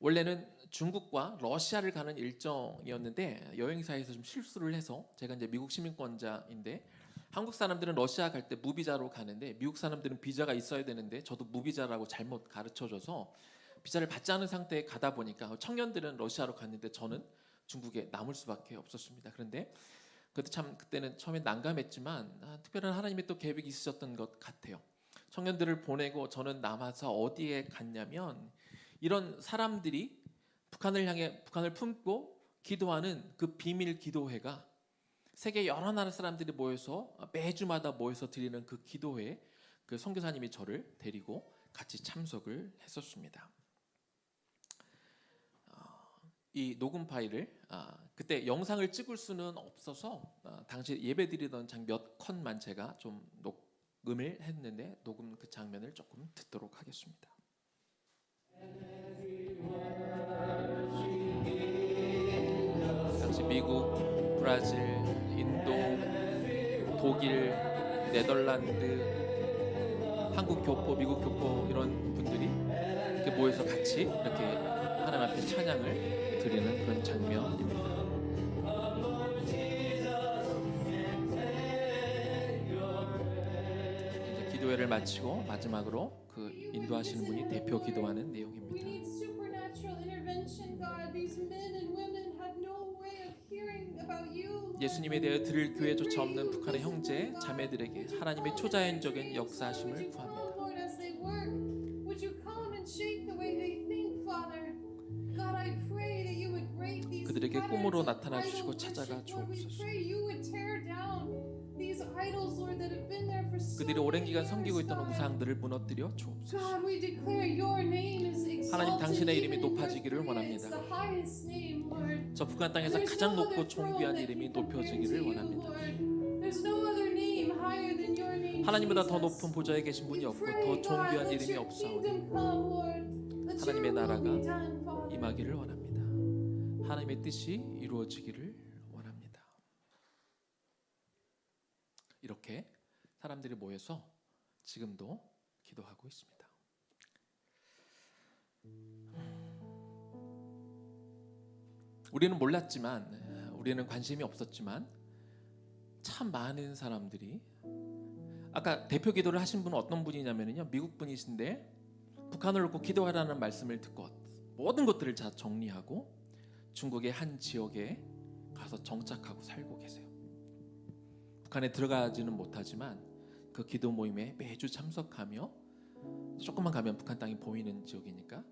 원래는 중국과 러시아를 가는 일정이었는데 여행사에서 좀 실수를 해서 제가 이제 미국 시민권자인데 한국 사람들은 러시아 갈 때 무비자로 가는데 미국 사람들은 비자가 있어야 되는데 저도 무비자라고 잘못 가르쳐줘서 비자를 받지 않은 상태에 가다 보니까 청년들은 러시아로 갔는데 저는 중국에 남을 수밖에 없었습니다. 그런데 그때는 처음에 난감했지만 특별한 하나님의 또 계획이 있으셨던 것 같아요. 청년들을 보내고 저는 남아서 어디에 갔냐면 이런 사람들이 북한을 향해 북한을 품고 기도하는 그 비밀 기도회가 세계 여러 나라 사람들이 모여서 매주마다 모여서 드리는 그 기도회에 그 선교사님이 저를 데리고 같이 참석을 했었습니다. 이 녹음 파일을 그때 영상을 찍을 수는 없어서 당시 예배드리던 몇 컷만 제가 좀 녹음을 했는데 녹음 그 장면을 조금 듣도록 하겠습니다. 당시 미국, 브라질, 인도, 독일, 네덜란드, 한국 교포, 미국 교포 이런 분들이 이렇게 모여서 같이 이렇게 하나님 앞에 찬양을 드리는 그런 장면입니다. 이제 기도회를 마치고 마지막으로 그 인도하시는 분이 대표 기도하는 내용입니다. 예수님에 대해 들을 교회조차 없는 북한의 형제, 자매들에게 하나님의 초자연적인 역사하심을 구합니다. 그들에게 꿈으로 나타나 주시고 찾아가 주옵소서. 그들이 오랜 기간 섬기고 있던 우상들을 무너뜨려 주옵소서. 하나님 당신의 이름이 높아지기를 원합니다. 저 북한 땅에서 가장 높고 존귀한 이름이 높여지기를 원합니다. 하나님보다 더 높은 보좌에 계신 분이 없고 더 존귀한 이름이 없사오니 하나님의 나라가 임하기를 원합니다. 하나님의 뜻이 이루어지기를 원합니다. 이렇게 사람들이 모여서 지금도 기도하고 있습니다. 우리는 몰랐지만 우리는 관심이 없었지만 참 많은 사람들이 아까 대표 기도를 하신 분은 어떤 분이냐면요 미국 분이신데 북한을 놓고 기도하라는 말씀을 듣고 모든 것들을 다 정리하고 중국의 한 지역에 가서 정착하고 살고 계세요. 북한에 들어가지는 못하지만 그 기도 모임에 매주 참석하며 조금만 가면 북한 땅이 보이는 지역이니까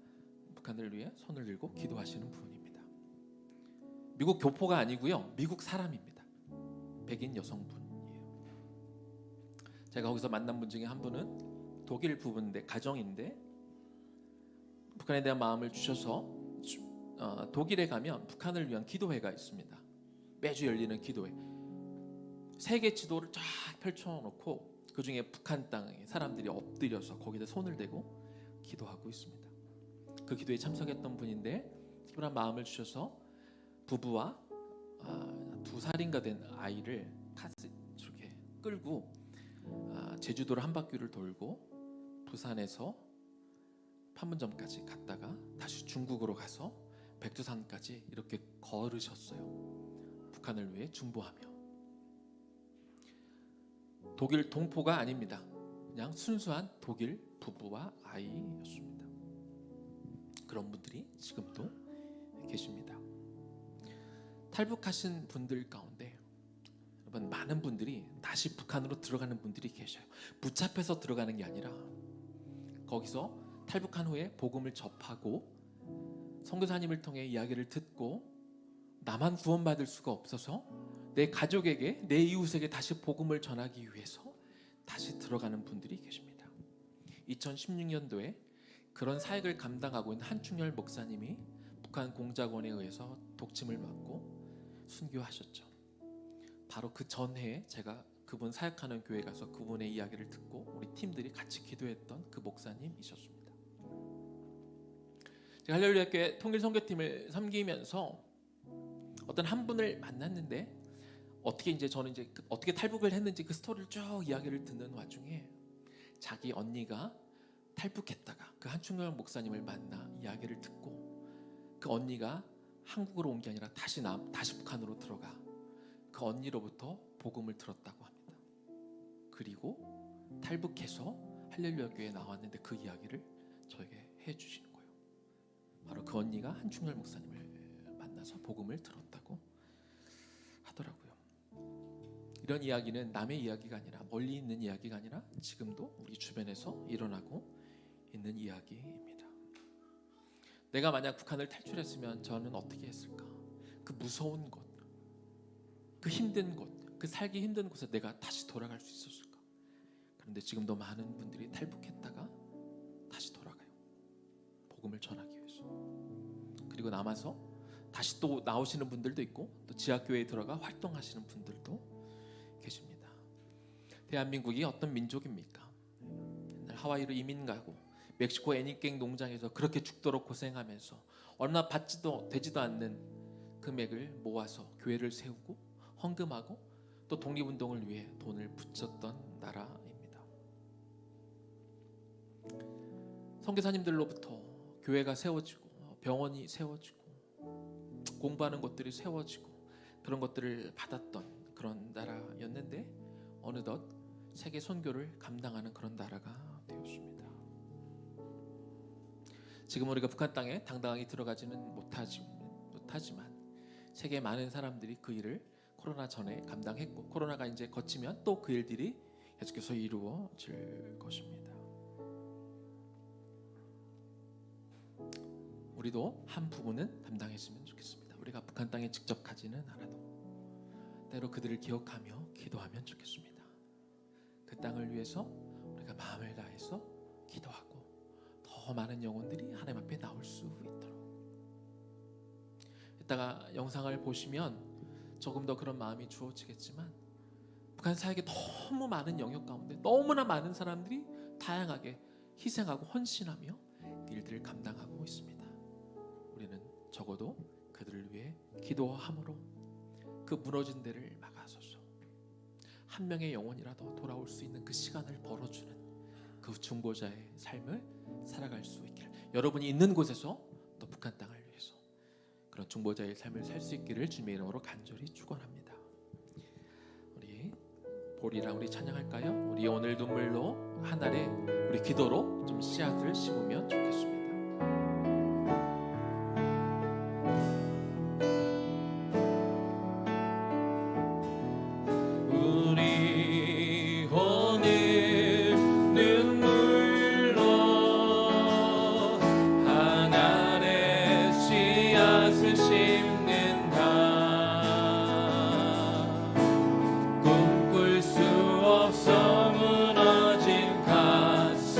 북한을 위해 손을 들고 기도하시는 분입니다. 미국 교포가 아니고요 미국 사람입니다. 백인 여성분이에요. 제가 거기서 만난 분 중에 한 분은 독일 부부인데 가정인데 북한에 대한 마음을 주셔서 독일에 가면 북한을 위한 기도회가 있습니다. 매주 열리는 기도회, 세계 지도를 쫙 펼쳐놓고 그 중에 북한 땅에 사람들이 엎드려서 거기다 손을 대고 기도하고 있습니다. 그 기도에 참석했던 분인데 특별한 마음을 주셔서 부부와 2살인가 된 아이를 카트 이렇게 끌고 제주도를 한 바퀴를 돌고 부산에서 판문점까지 갔다가 다시 중국으로 가서 백두산까지 이렇게 걸으셨어요. 북한을 위해 중보하며. 독일 동포가 아닙니다. 그냥 순수한 독일 부부와 아이였습니다. 그런 분들이 지금도 계십니다. 탈북하신 분들 가운데 여러분, 많은 분들이 다시 북한으로 들어가는 분들이 계셔요. 붙잡혀서 들어가는 게 아니라 거기서 탈북한 후에 복음을 접하고 선교사님을 통해 이야기를 듣고 나만 구원받을 수가 없어서 내 가족에게, 내 이웃에게 다시 복음을 전하기 위해서 다시 들어가는 분들이 계십니다. 2016년도에 그런 사역을 감당하고 있는 한충열 목사님이 북한 공작원에 의해서 독침을 받고 순교하셨죠. 바로 그 전해에 제가 그분 사역하는 교회 가서 그분의 이야기를 듣고 우리 팀들이 같이 기도했던 그 목사님이셨습니다. 제가 할렐루야 교회 통일 선교팀을 섬기면서 어떤 한 분을 만났는데 저는 어떻게 탈북을 했는지 그 스토리를 쭉 이야기를 듣는 와중에 자기 언니가 탈북했다가 그 한충열 목사님을 만나 이야기를 듣고 그 언니가 한국으로 온 게 아니라 다시 북한으로 들어가 그 언니로부터 복음을 들었다고 합니다. 그리고 탈북해서 할렐루야 교회에 나왔는데 그 이야기를 저에게 해주시는 거예요. 바로 그 언니가 한충열 목사님을 만나서 복음을 들었다고 하더라고요. 이런 이야기는 남의 이야기가 아니라 멀리 있는 이야기가 아니라 지금도 우리 주변에서 일어나고 있는 이야기입니다. 내가 만약 북한을 탈출했으면 저는 어떻게 했을까? 그 무서운 곳, 그 힘든 곳, 그 살기 힘든 곳에 내가 다시 돌아갈 수 있었을까? 그런데 지금도 많은 분들이 탈북했다가 다시 돌아가요. 복음을 전하기 위해서. 그리고 남아서 다시 또 나오시는 분들도 있고 또 지하교회에 들어가 활동하시는 분들도 계십니다. 대한민국이 어떤 민족입니까? 옛날 하와이로 이민 가고 멕시코 애니깽 농장에서 그렇게 죽도록 고생하면서 얼마 받지도 되지도 않는 금액을 모아서 교회를 세우고 헌금하고 또 독립운동을 위해 돈을 붙였던 나라입니다. 선교사님들로부터 교회가 세워지고 병원이 세워지고 공부하는 곳들이 세워지고 그런 것들을 받았던 그런 나라였는데 어느덧 세계 선교를 감당하는 그런 나라가 되었습니다. 지금 우리가 북한 땅에 당당하게 들어가지는 못하지만 세계 많은 사람들이 그 일을 코로나 전에 감당했고 코로나가 이제 거치면 또 그 일들이 계속해서 이루어질 것입니다. 우리도 한 부분은 담당했으면 좋겠습니다. 우리가 북한 땅에 직접 가지는 않아도 때로 그들을 기억하며 기도하면 좋겠습니다. 그 땅을 위해서 우리가 마음을 다해서 기도하고 더 많은 영혼들이 하나님 앞에 나올 수 있도록. 이따가 영상을 보시면 조금 더 그런 마음이 주어지겠지만 북한 사역에 너무 많은 영역 가운데 너무나 많은 사람들이 다양하게 희생하고 헌신하며 일들을 감당하고 있습니다. 우리는 적어도 그들을 위해 기도함으로 그 무너진 데를 막아서서 한 명의 영혼이라도 돌아올 수 있는 그 시간을 벌어주는 그 중보자의 삶을 살아갈 수 있기를, 여러분이 있는 곳에서 또 북한 땅을 위해서 그런 중보자의 삶을 살 수 있기를 주님의 이름으로 간절히 축원합니다. 우리 보리랑 우리 찬양할까요? 우리 오늘 눈물로 하늘에 우리 기도로 좀 씨앗을 심으면 좋겠습니다. 없어 무너진 가슴에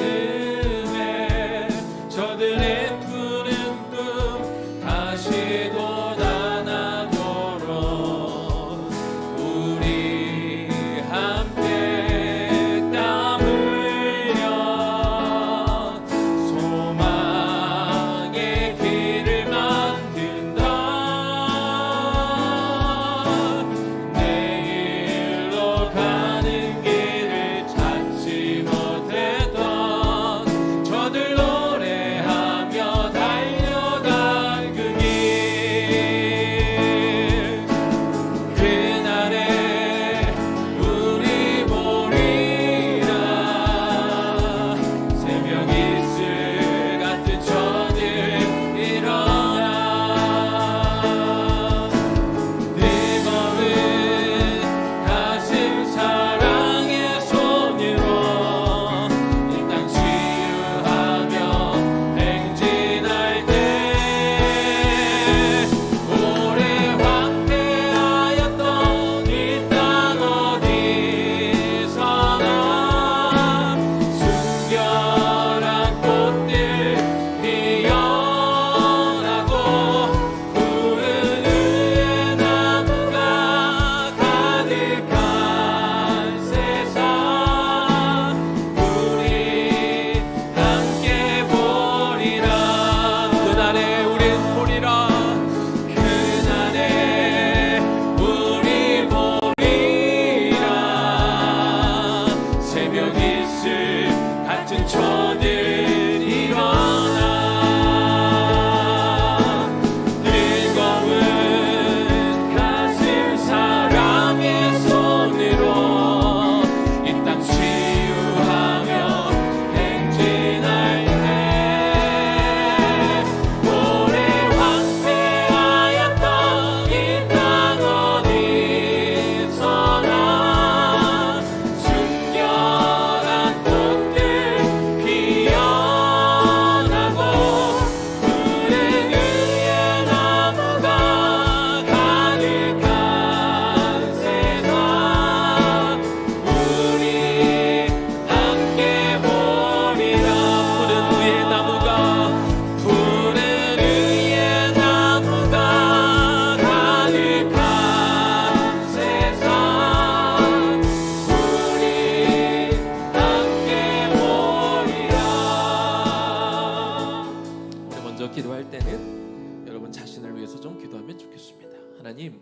시간을 위해서 좀 기도하면 좋겠습니다. 하나님,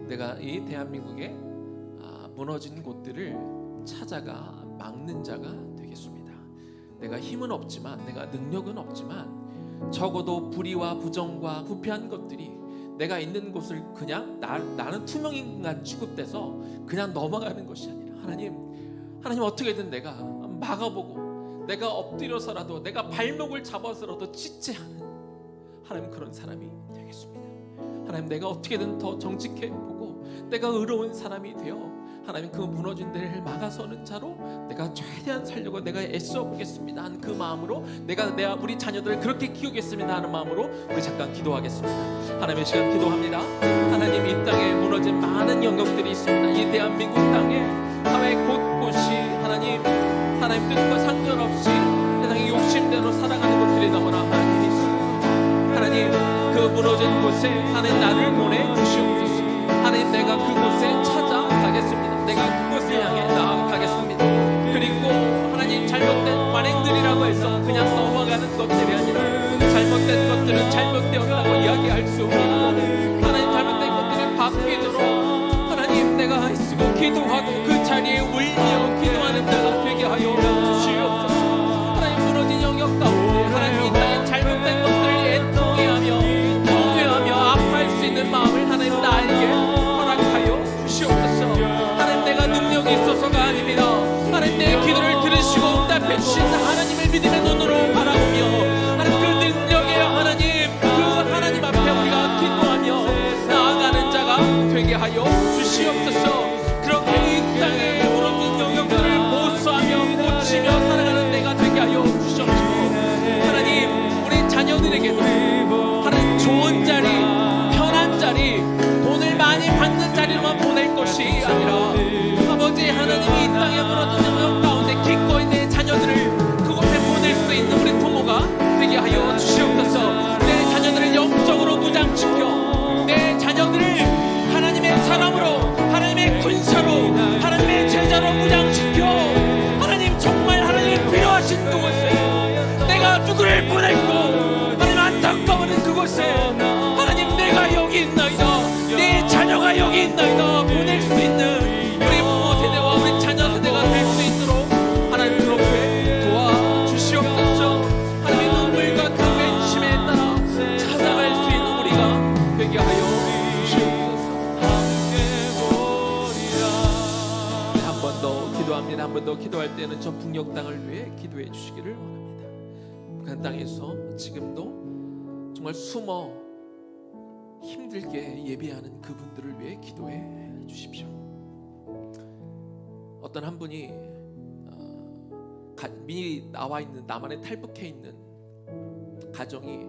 내가 이 대한민국의 무너진 곳들을 찾아가 막는 자가 되겠습니다. 내가 힘은 없지만, 내가 능력은 없지만 적어도 불의와 부정과 부패한 것들이 내가 있는 곳을 그냥 나는 투명인간 취급돼서 그냥 넘어가는 것이 아니라 하나님 어떻게든 내가 막아보고 내가 엎드려서라도 내가 발목을 잡아서라도 지체하는 하나님 그런 사람이 되겠습니다. 하나님, 내가 어떻게든 더 정직해 보고 내가 의로운 사람이 되어 하나님 그 무너진 데를 막아서는 자로 내가 최대한 살려고 내가 애써 보겠습니다 하는 그 마음으로 내가 우리 자녀들을 그렇게 키우겠습니다 하는 마음으로 우리 잠깐 기도하겠습니다. 하나님의 시간 기도합니다. 하나님, 이 땅에 무너진 많은 영역들이 있습니다. 이 대한민국 땅에 사회 곳곳이 하나님 뜻과 상관없이 세상의 욕심대로 살아가는 것들이 너무나 많이 있습니다. 하나님, 그 무너진 곳에 하나님 나를 보내주시옵소서. 하나님, 내가 그곳에 찾아가겠습니다. 내가 그곳을 향해 나아가겠습니다. 그리고 하나님, 잘못된 관행들이라고 해서 그냥 넘어가는 것들이 아니라 잘못된 것들은 잘못되었다고 이야기할 수 없고 하나님, 잘못된 것들이 바뀌도록 하나님 내가 애쓰고 기도하고 그 자리에 울며 기도하는 자가 되게 하여 주시옵소서. 하나님, 무너진 영역 가운데 하나님 이 땅에 잘못된 것들을 애통해하며 통회하며 아파할 수 있는 마음을 하나님 나에게 허락하여 주시옵소서. 하나님, 내가 능력이 있어서가 아닙니다. 하나님, 내 기도를 들으시고 응답해 주신 하나님을 믿음의 눈으로 바라보며 하나님 그 능력에 하나님 앞에 우리가 기도하며 나아가는 자가 되게 하여 주시옵소서. 그렇게 이 땅에 무너진 영역들을 보수하며 고치며 살아가는 내가 되게 하여 주시옵소서. 하나님, 우리 자녀들에게도 하나님 좋은 자리, 편한 자리, 돈을 많이 받는 자리로만 보낼 것이 아니라 아버지 하나님이 이 땅에 무너진 영역 가운데 기꺼이 내 자녀들을 그곳에 보낼 수 있는 우리 부모가 되게 하여 주시옵소서. 내 자녀들을 영적으로 무장시켜 내 자녀들을 하나님의 사람으로, 하나님의 군사로, 하나님의 제자로 무장시켜 하나님 정말 하나님이 필요하신 그곳에 내가 누구를 보냈고 하나님 안타까워하는 그곳에 하나님 내가 여기 있나이다, 내 자녀가 여기 있나이다 보낼 수 있는 우리 부모 세대와 우리 자녀 세대가 될 수 있도록 하나님 그렇게 도와주시옵소서. 하나님의 눈물 같은 관심에 따라 찾아갈 수 있는 우리가 되게 하여 한 번 더 기도합니다. 한 번 더 기도할 때는 저 북녘 땅을 위해 기도해 주시기를 원합니다. 북한 땅에서 지금도 정말 숨어 힘들게 예배하는 그분들을 위해 기도해 주십시오. 어떤 한 분이 미리 나와 있는 남한에 탈북해 있는 가정이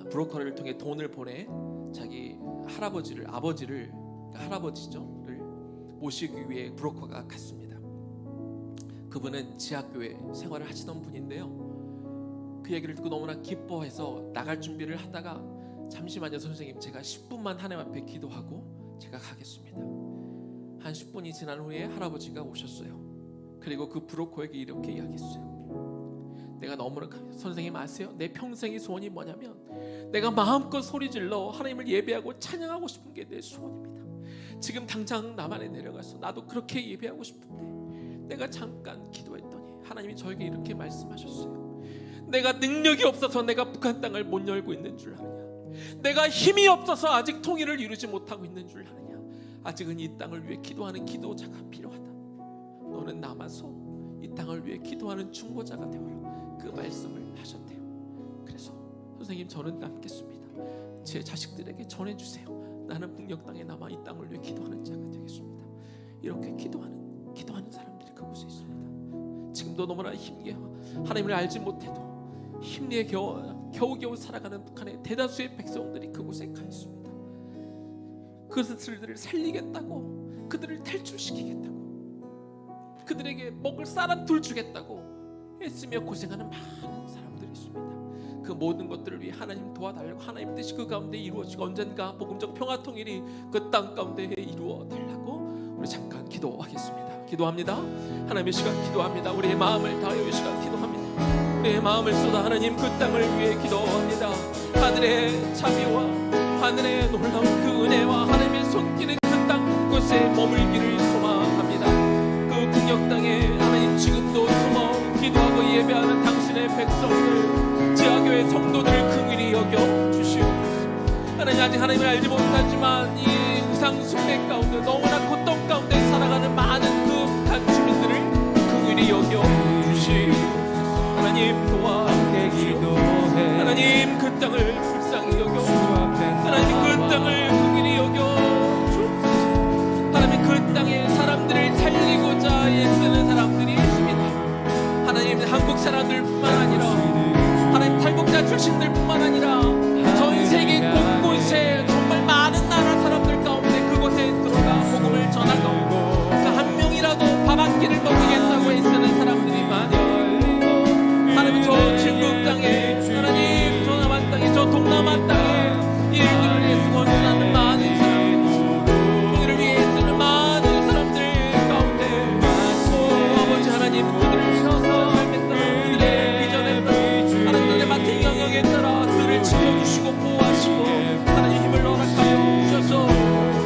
브로커를 통해 돈을 보내 자기 할아버지를 할아버지를 모시기 위해 브로커가 갔습니다. 그분은 지하교회 생활을 하시던 분인데요. 그 얘기를 듣고 너무나 기뻐해서 나갈 준비를 하다가 잠시만요 선생님, 제가 10분만 하나님 앞에 기도하고 제가 가겠습니다. 한 10분이 지난 후에 할아버지가 오셨어요. 그리고 그 브로커에게 이렇게 이야기했어요. 내가 너무나 선생님 아세요? 내 평생의 소원이 뭐냐면 내가 마음껏 소리질러 하나님을 예배하고 찬양하고 싶은 게 내 소원입니다. 지금 당장 남한에 내려가서 나도 그렇게 예배하고 싶은데 내가 잠깐 기도했더니 하나님이 저에게 이렇게 말씀하셨어요. 내가 능력이 없어서 내가 북한 땅을 못 열고 있는 줄 아느냐? 내가 힘이 없어서 아직 통일을 이루지 못하고 있는 줄 아느냐? 아직은 이 땅을 위해 기도하는 기도자가 필요하다. 너는 남아서 이 땅을 위해 기도하는 중보자가 되어라. 그 말씀을 하셨대요. 그래서 선생님 저는 남겠습니다. 제 자식들에게 전해주세요. 나는 북녘 땅에 남아 이 땅을 위해 기도하는 자가 되겠습니다. 이렇게 기도하는 사람들이 그곳에 있습니다. 지금도 너무나 힘게 하나님을 알지 못해도 힘내에 겨우겨우 살아가는 북한의 대다수의 백성들이 그곳에 가 있습니다. 그들을 살리겠다고, 그들을 탈출시키겠다고, 그들에게 먹을 쌀 둘 주겠다고 애쓰며 고생하는 많은 사람들이 있습니다. 그 모든 것들을 위해 하나님 도와달라고, 하나님 뜻이 그 가운데 이루어지고 언젠가 복음적 평화 통일이 그 땅 가운데 이루어 달라고 우리 잠깐 기도하겠습니다. 기도합니다. 하나님의 시간 기도합니다. 우리의 마음을 다하여 이 시간 기도합니다. 우리의 마음을 쏟아 하나님 그 땅을 위해 기도합니다. 하늘의 자비와 하늘의 놀라운 그 은혜와 하나님의 손길의 그 땅 곳에 머물기를 소망합니다. 그 북녘 땅에 하나님 지금도 숨어 기도하고 예배하는 당신의 백성들, 지하교회 성도들을 긍휼히 여겨 주시옵소서. 하나님, 아직 하나님을 알지 못하지만 이 우상 숭배 가운데 너무나 고통 가운데 살아가는 많은 그 북한 주민들을 긍휼히 여겨 주시옵소서. 하나님 도와 주시옵소서. 하나님 그 땅을 불쌍히 여겨 하나님 그 땅을 긍휼히 여겨 주옵소서. 하나님 그 땅에 사람들을 살리고자 애쓰는 사람들이 있습니다. 하나님 한국 사람들뿐만 아니라 하나님 탈북자 출신들뿐만 아니라 전 세계 곳곳에 정말 많은 나라 사람들 가운데 그곳에 들어가 복음을 전하고 그 한 명이라도 밥 한 끼를 먹이겠다고 애쓰는 사람들이 많이 하나님 저 중국 땅에 하나님 저 남한 땅에 저 동남아 땅에 이 일들을 위해서 헌신하는 많은 사람들, 이를 위해 쓰는 많은 사람들 가운데 아버지 하나님 그들을 세워서 삶에 따라 그들의 비전에 따라 하나님의 맡은 영역에 따라 그들을 지켜주시고 보호하시고 하나님 힘을 허락하여 주셔서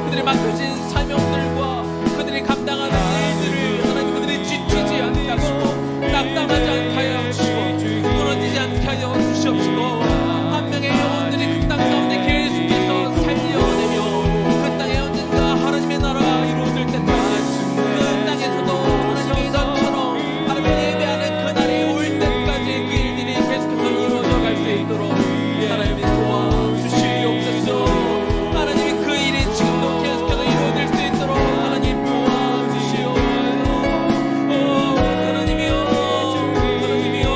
그들의 맡겨진 사명들과 그들이 감당하는 일들을 하나님 그들이 지치지 않게 하시고 낙담하지 않게 하여 주시고 무너지지 않게 하여 주시옵시고 한 명의 영혼들이 그 땅 가운데 계속해서 살려내며 그 땅에 언젠가 하나님의 나라가 이루어질 때까지 그 땅에서도 하나님의 전처럼 하나님을 예배하는 그날이 올 때까지 그 일들이 계속해서 이루어져 갈 수 있도록 하나님이 도와주시옵소서. 하나님이 그 일이 지금도 계속해서 이루어질 수 있도록 하나님 도와주시옵소서. 하나님이여 하나님이여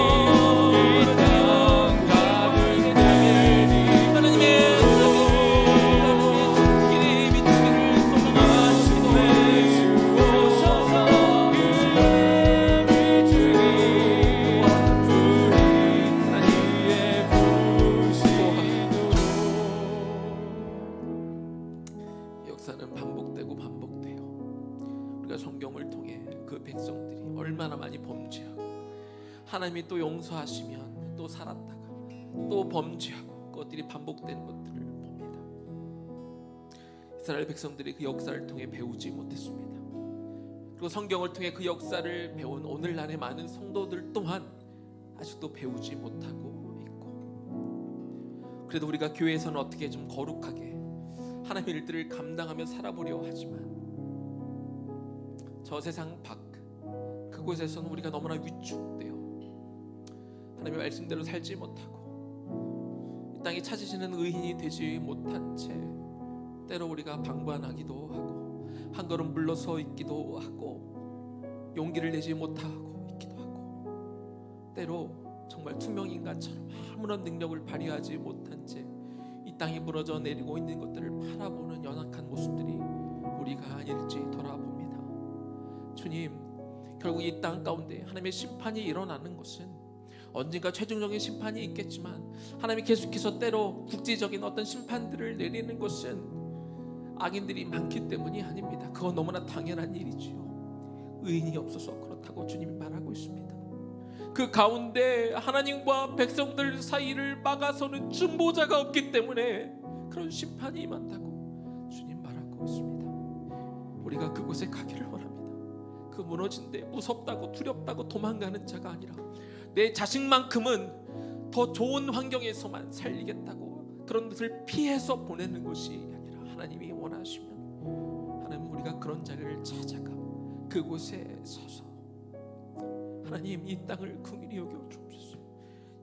하나님의 손길이 미치기를 소망하시고 역사는 반복되고 반복돼요. 우리가 성경을 통해 그 백성들이 얼마나 많이 범죄하고 하나님이 또 용서하시면 또 살았다가 또 범죄하고 그것들이 반복되는 것들을 봅니다. 이스라엘 백성들이 그 역사를 통해 배우지 못했습니다. 그리고 성경을 통해 그 역사를 배운 오늘날의 많은 성도들 또한 아직도 배우지 못하고 있고, 그래도 우리가 교회에서는 어떻게 좀 거룩하게 하나님의 일들을 감당하며 살아보려 하지만 저 세상 밖 그곳에서는 우리가 너무나 위축되어 하나님의 말씀대로 살지 못하고 이 땅에 찾으시는 의인이 되지 못한 채 때로 우리가 방관하기도 하고 한 걸음 물러서 있기도 하고 용기를 내지 못하고 있기도 하고 때로 정말 투명인간처럼 아무런 능력을 발휘하지 못한 채 이 땅이 무너져 내리고 있는 것들을 바라보는 연약한 모습들이 우리가 아닐지 돌아봅니다. 주님, 결국 이 땅 가운데 하나님의 심판이 일어나는 것은 언젠가 최종적인 심판이 있겠지만 하나님이 계속해서 때로 국지적인 어떤 심판들을 내리는 것은 악인들이 많기 때문이 아닙니다. 그건 너무나 당연한 일이지요. 의인이 없어서 그렇다고 주님이 말하고 있습니다. 그 가운데 하나님과 백성들 사이를 막아서는 중보자가 없기 때문에 그런 심판이 임한다고 주님 말하고 있습니다. 우리가 그곳에 가기를 원합니다. 그 무너진 데 무섭다고 두렵다고 도망가는 자가 아니라 내 자식만큼은 더 좋은 환경에서만 살리겠다고 그런 것을 피해서 보내는 것이 아니라 하나님이 원하시면 하나님 우리가 그런 자리를 찾아가 그곳에 서서 하나님 이 땅을 긍휼히 여겨 주옵소서.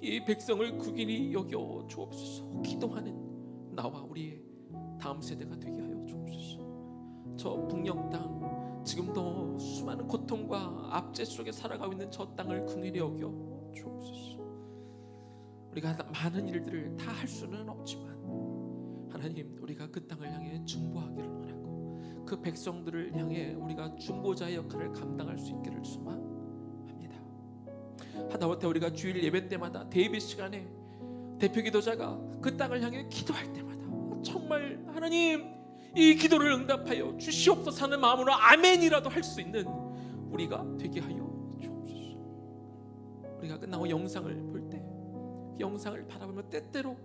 이 백성을 긍휼히 여겨 주옵소서. 기도하는 나와 우리의 다음 세대가 되게 하여 주옵소서. 저 북녘 땅 지금도 수많은 고통과 압제 속에 살아가고 있는 저 땅을 긍휼히 여겨 주옵소서. 우리가 많은 일들을 다 할 수는 없지만 하나님 우리가 그 땅을 향해 중보하기를 원하고 그 백성들을 향해 우리가 중보자의 역할을 감당할 수 있기를 소망합니다. 하다못해 우리가 주일 예배 때마다 대비 시간에 대표 기도자가 그 땅을 향해 기도할 때마다 정말 하나님 이 기도를 응답하여 주시옵소서 하는 마음으로 아멘이라도 할 수 있는 우리가 되게 하여 주옵소서. 우리가 끝나고 영상을 볼 때 영상을 바라보며 때때로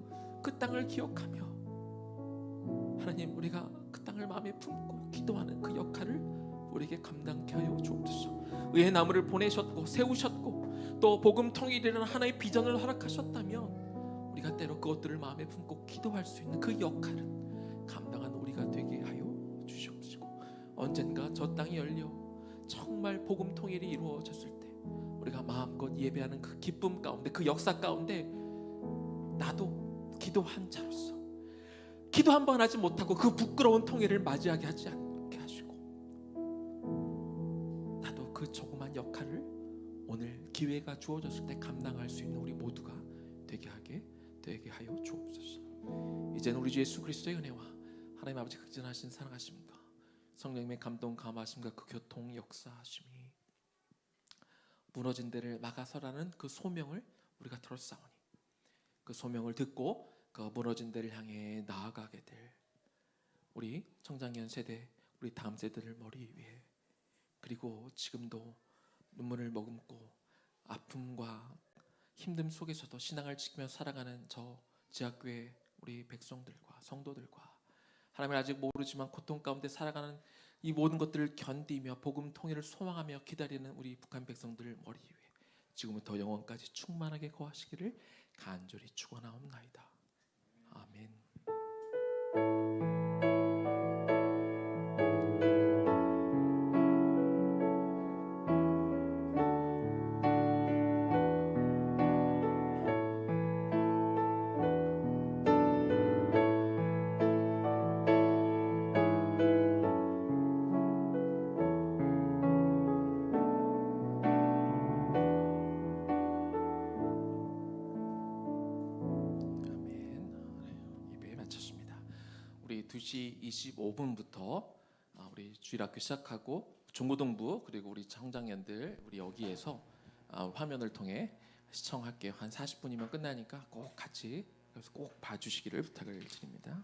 그 땅을 기억하며 하나님 우리가 그 땅을 마음에 품고 기도하는 그 역할을 우리에게 감당케 하여 주옵소서. 의의 나무를 보내셨고 세우셨고 또 복음 통일이라는 하나의 비전을 허락하셨다면 우리가 때로 그것들을 마음에 품고 기도할 수 있는 그 역할은 감당한 우리가 되게 하여 주시옵시고, 언젠가 저 땅이 열려 정말 복음 통일이 이루어졌을 때 우리가 마음껏 예배하는 그 기쁨 가운데, 그 역사 가운데 나도 기도한 자로서 기도 한 번 하지 못하고 그 부끄러운 통일을 맞이하게 하지 않게 하시고, 나도 그 조그만 역할을 오늘 기회가 주어졌을 때 감당할 수 있는 우리 모두가 되게 하여 주옵소서. 이제는 우리 주 예수 그리스도의 은혜와 하나님 아버지 극진하신 사랑하심과 성령님의 감동 감화하심과 그 교통 역사하심이 무너진 데를 막아서라는 그 소명을 우리가 들었사오니, 그 소명을 듣고 그 무너진 데를 향해 나아가게 될 우리 청장년 세대, 우리 다음 세대를 머리 위에, 그리고 지금도 눈물을 머금고 아픔과 힘듦 속에서도 신앙을 지키며 살아가는 저 지하교회 우리 백성들과 성도들과, 하나님을 아직 모르지만 고통 가운데 살아가는 이 모든 것들을 견디며 복음 통일을 소망하며 기다리는 우리 북한 백성들 머리 위에 지금부터 영원까지 충만하게 거하시기를 간절히 축원하옵나이다. 아멘. 예배 마쳤습니다. 우리 2시 25분부터 우리 주일학교 시작하고 중고등부 그리고 우리 청장년들 우리 여기에서 화면을 통해 시청할게요. 한 40분이면 끝나니까 꼭 같이 꼭 봐주시기를 부탁을 드립니다.